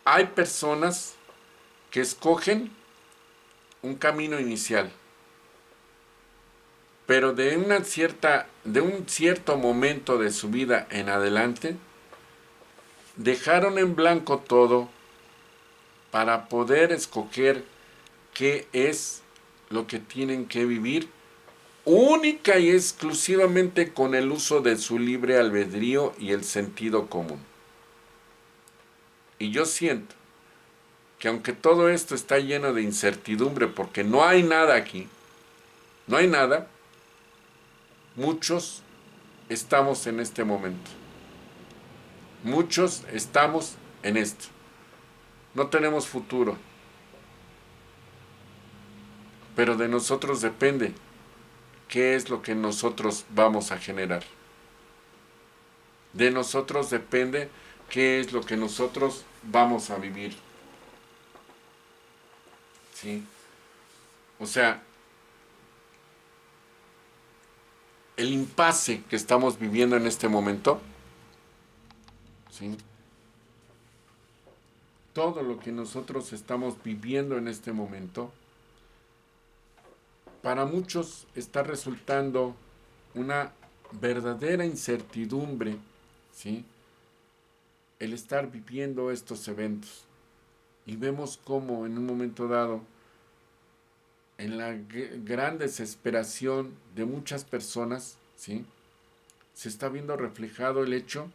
Hay personas que escogen un camino inicial, pero de un cierto momento de su vida en adelante, dejaron en blanco todo para poder escoger qué es lo que tienen que vivir, única y exclusivamente con el uso de su libre albedrío y el sentido común. Y yo siento que aunque todo esto está lleno de incertidumbre, porque no hay nada aquí, no hay nada, muchos estamos en este momento. Muchos estamos en esto. no tenemos futuro, pero de nosotros depende qué es lo que nosotros vamos a generar. De nosotros depende qué es lo que nosotros vamos a vivir. ¿Sí? O sea, el impasse que estamos viviendo en este momento, ¿sí? Todo lo que nosotros estamos viviendo en este momento, para muchos está resultando una verdadera incertidumbre, ¿sí? El estar viviendo estos eventos. Y vemos cómo en un momento dado, en la gran desesperación de muchas personas, ¿sí? Se está viendo reflejado el hecho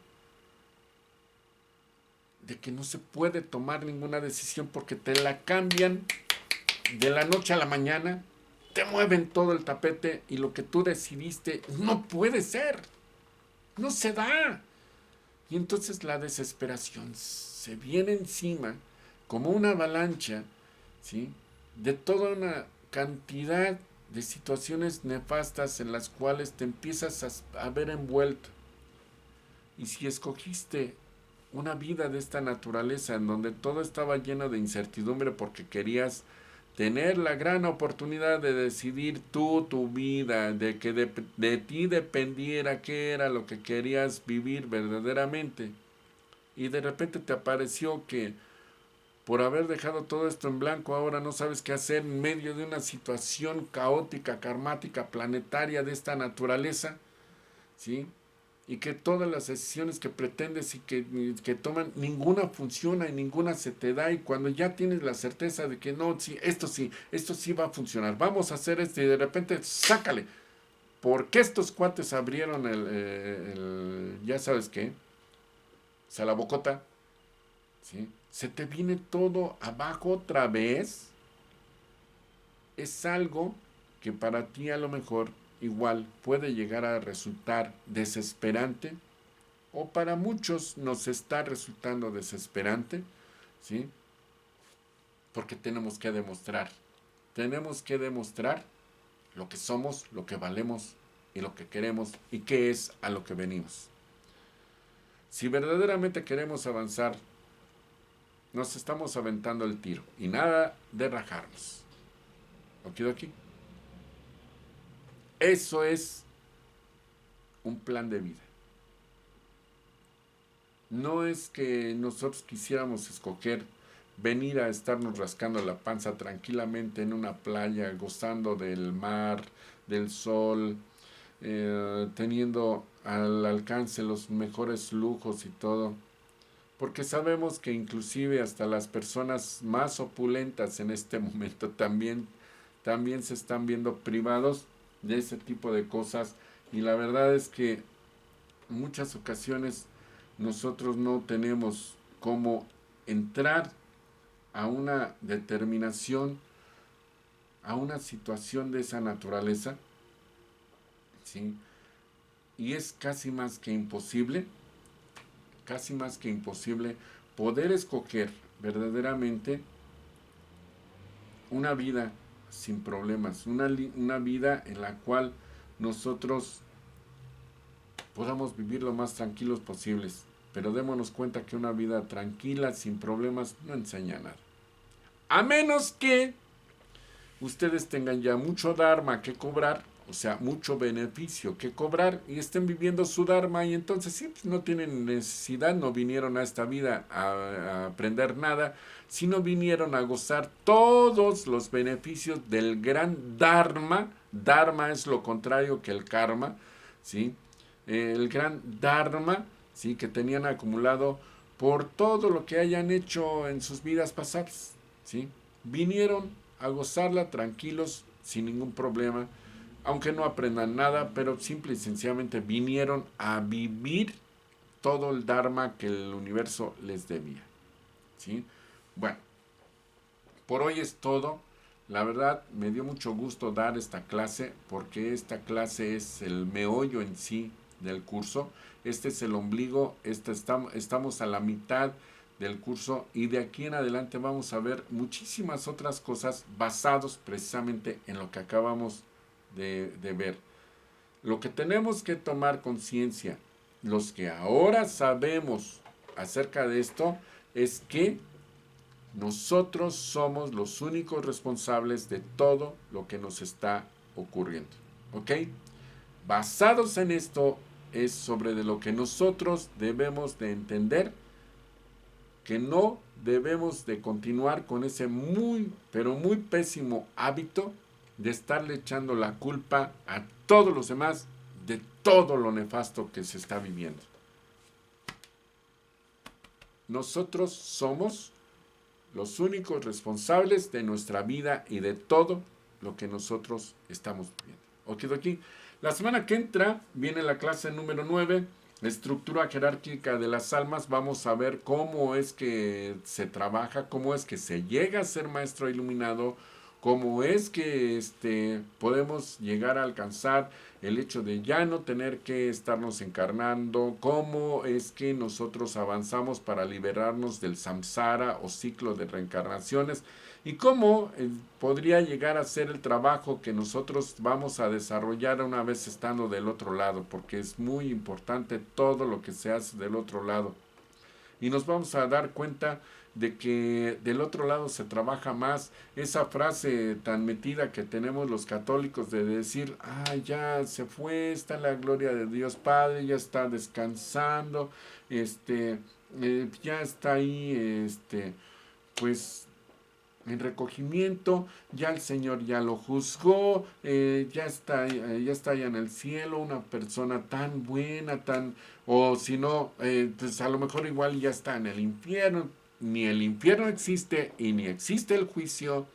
de que no se puede tomar ninguna decisión porque te la cambian de la noche a la mañana, te mueven todo el tapete y lo que tú decidiste no puede ser, no se da. Y entonces la desesperación se viene encima como una avalancha, ¿sí? De toda una cantidad de situaciones nefastas en las cuales te empiezas a ver envuelto. Y si escogiste una vida de esta naturaleza en donde todo estaba lleno de incertidumbre porque querías tener la gran oportunidad de decidir tú tu vida, de que de ti dependiera qué era lo que querías vivir verdaderamente, y de repente te apareció que por haber dejado todo esto en blanco ahora no sabes qué hacer en medio de una situación caótica, karmática, planetaria de esta naturaleza, ¿sí? Y que todas las decisiones que pretendes y que toman, ninguna funciona y ninguna se te da, y cuando ya tienes la certeza de que no, sí, esto sí va a funcionar, vamos a hacer esto, y de repente, sácale, porque estos cuates abrieron ya sabes qué, Salabocota, ¿sí? Se te viene todo abajo otra vez. Es algo que para ti a lo mejor igual puede llegar a resultar desesperante, o para muchos nos está resultando desesperante, ¿sí? Porque tenemos que demostrar lo que somos, lo que valemos y lo que queremos y qué es a lo que venimos. Si verdaderamente queremos avanzar, nos estamos aventando el tiro y nada de rajarnos. ¿Okidoki? Eso es un plan de vida. No es que nosotros quisiéramos escoger venir a estarnos rascando la panza tranquilamente en una playa, gozando del mar, del sol, teniendo al alcance los mejores lujos y todo. Porque sabemos que inclusive hasta las personas más opulentas en este momento también se están viendo privados de ese tipo de cosas. Y la verdad es que en muchas ocasiones nosotros no tenemos cómo entrar a una determinación, a una situación de esa naturaleza, ¿sí? Y es casi más que imposible poder escoger verdaderamente una vida sin problemas, una vida en la cual nosotros podamos vivir lo más tranquilos posibles. Pero démonos cuenta que una vida tranquila, sin problemas, no enseña nada. A menos que ustedes tengan ya mucho dharma que cobrar, o sea, mucho beneficio que cobrar, y estén viviendo su dharma, y entonces sí, pues no tienen necesidad, no vinieron a esta vida a aprender nada, sino vinieron a gozar todos los beneficios del gran dharma. Dharma es lo contrario que el karma, ¿sí? El gran dharma, ¿sí? Que tenían acumulado por todo lo que hayan hecho en sus vidas pasadas, ¿sí? Vinieron a gozarla tranquilos, sin ningún problema, aunque no aprendan nada, pero simple y sencillamente vinieron a vivir todo el dharma que el universo les debía, ¿sí? Bueno, por hoy es todo. La verdad, me dio mucho gusto dar esta clase, porque esta clase es el meollo en sí del curso. Este es el ombligo, estamos a la mitad del curso, y de aquí en adelante vamos a ver muchísimas otras cosas basados precisamente en lo que acabamos de ver. Lo que tenemos que tomar conciencia, los que ahora sabemos acerca de esto, es que nosotros somos los únicos responsables de todo lo que nos está ocurriendo. ¿Ok? Basados en esto es sobre de lo que nosotros debemos de entender que no debemos de continuar con ese muy, pero muy pésimo hábito de estarle echando la culpa a todos los demás de todo lo nefasto que se está viviendo. Nosotros somos los únicos responsables de nuestra vida y de todo lo que nosotros estamos viviendo. Okidoki. La semana que entra viene la clase número 9, la estructura jerárquica de las almas. Vamos a ver cómo es que se trabaja, cómo es que se llega a ser maestro iluminado, cómo es que podemos llegar a alcanzar el hecho de ya no tener que estarnos encarnando, cómo es que nosotros avanzamos para liberarnos del samsara o ciclo de reencarnaciones, y cómo podría llegar a ser el trabajo que nosotros vamos a desarrollar una vez estando del otro lado, porque es muy importante todo lo que se hace del otro lado. Y nos vamos a dar cuenta de que del otro lado se trabaja más. Esa frase tan metida que tenemos los católicos de decir, ya se fue, está la gloria de Dios Padre, ya está descansando, ya está ahí, pues en recogimiento, ya el Señor ya lo juzgó, ya está allá en el cielo, una persona tan buena, o si no, pues a lo mejor igual ya está en el infierno. Ni el infierno existe, y ni existe el juicio,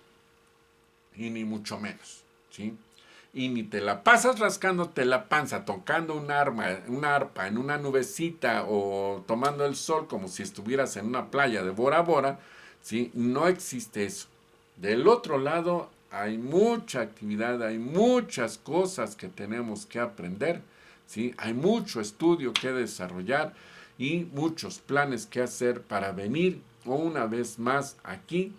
y ni mucho menos, ¿sí? Y ni te la pasas rascándote la panza, tocando una arpa en una nubecita, o tomando el sol como si estuvieras en una playa de Bora Bora, ¿sí? No existe eso. Del otro lado hay mucha actividad, hay muchas cosas que tenemos que aprender, ¿sí? Hay mucho estudio que desarrollar y muchos planes que hacer para venir una vez más aquí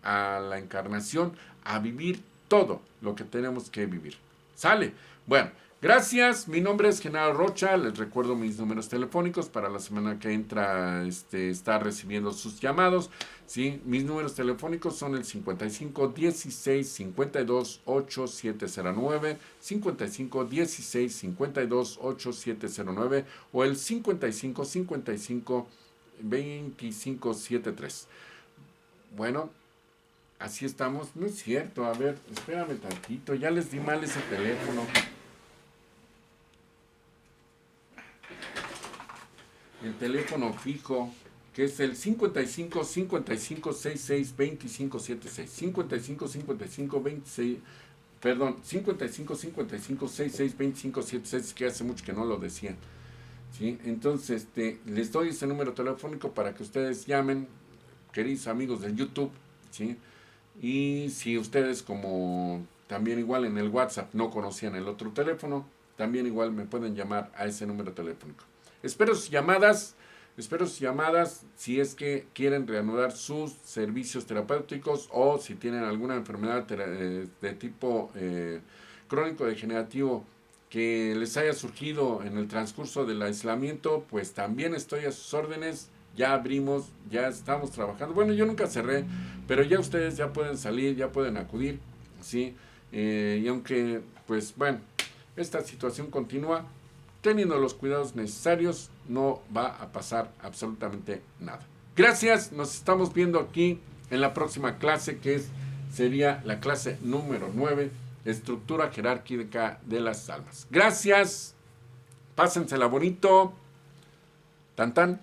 a la encarnación a vivir todo lo que tenemos que vivir. ¿Sale? Bueno, gracias. Mi nombre es Genaro Rocha. Les recuerdo mis números telefónicos para la semana que entra estar recibiendo sus llamados. ¿Sí? Mis números telefónicos son el 55 16 52 8709, 55 16 52 8709 o el 55 55 2573. Bueno, así estamos. No es cierto, a ver, espérame tantito, ya les di mal ese teléfono. El teléfono fijo, que es el 55 55 66 25 76. 55 55 26, perdón, 55 55 66 25 76, que hace mucho que no lo decía. ¿Sí? Entonces, les doy ese número telefónico para que ustedes llamen, queridos amigos del YouTube, ¿sí? Y si ustedes, como también igual en el WhatsApp, no conocían el otro teléfono, también igual me pueden llamar a ese número telefónico. Espero sus llamadas si es que quieren reanudar sus servicios terapéuticos, o si tienen alguna enfermedad de tipo crónico degenerativo que les haya surgido en el transcurso del aislamiento, pues también estoy a sus órdenes. Ya abrimos, ya estamos trabajando. Bueno, yo nunca cerré, pero ya ustedes ya pueden salir, ya pueden acudir, ¿sí? Y aunque, pues bueno, esta situación continúa, teniendo los cuidados necesarios, no va a pasar absolutamente nada. Gracias, nos estamos viendo aquí en la próxima clase, que sería la clase número 9, estructura jerárquica de las almas. Gracias, pásensela bonito, tan tan.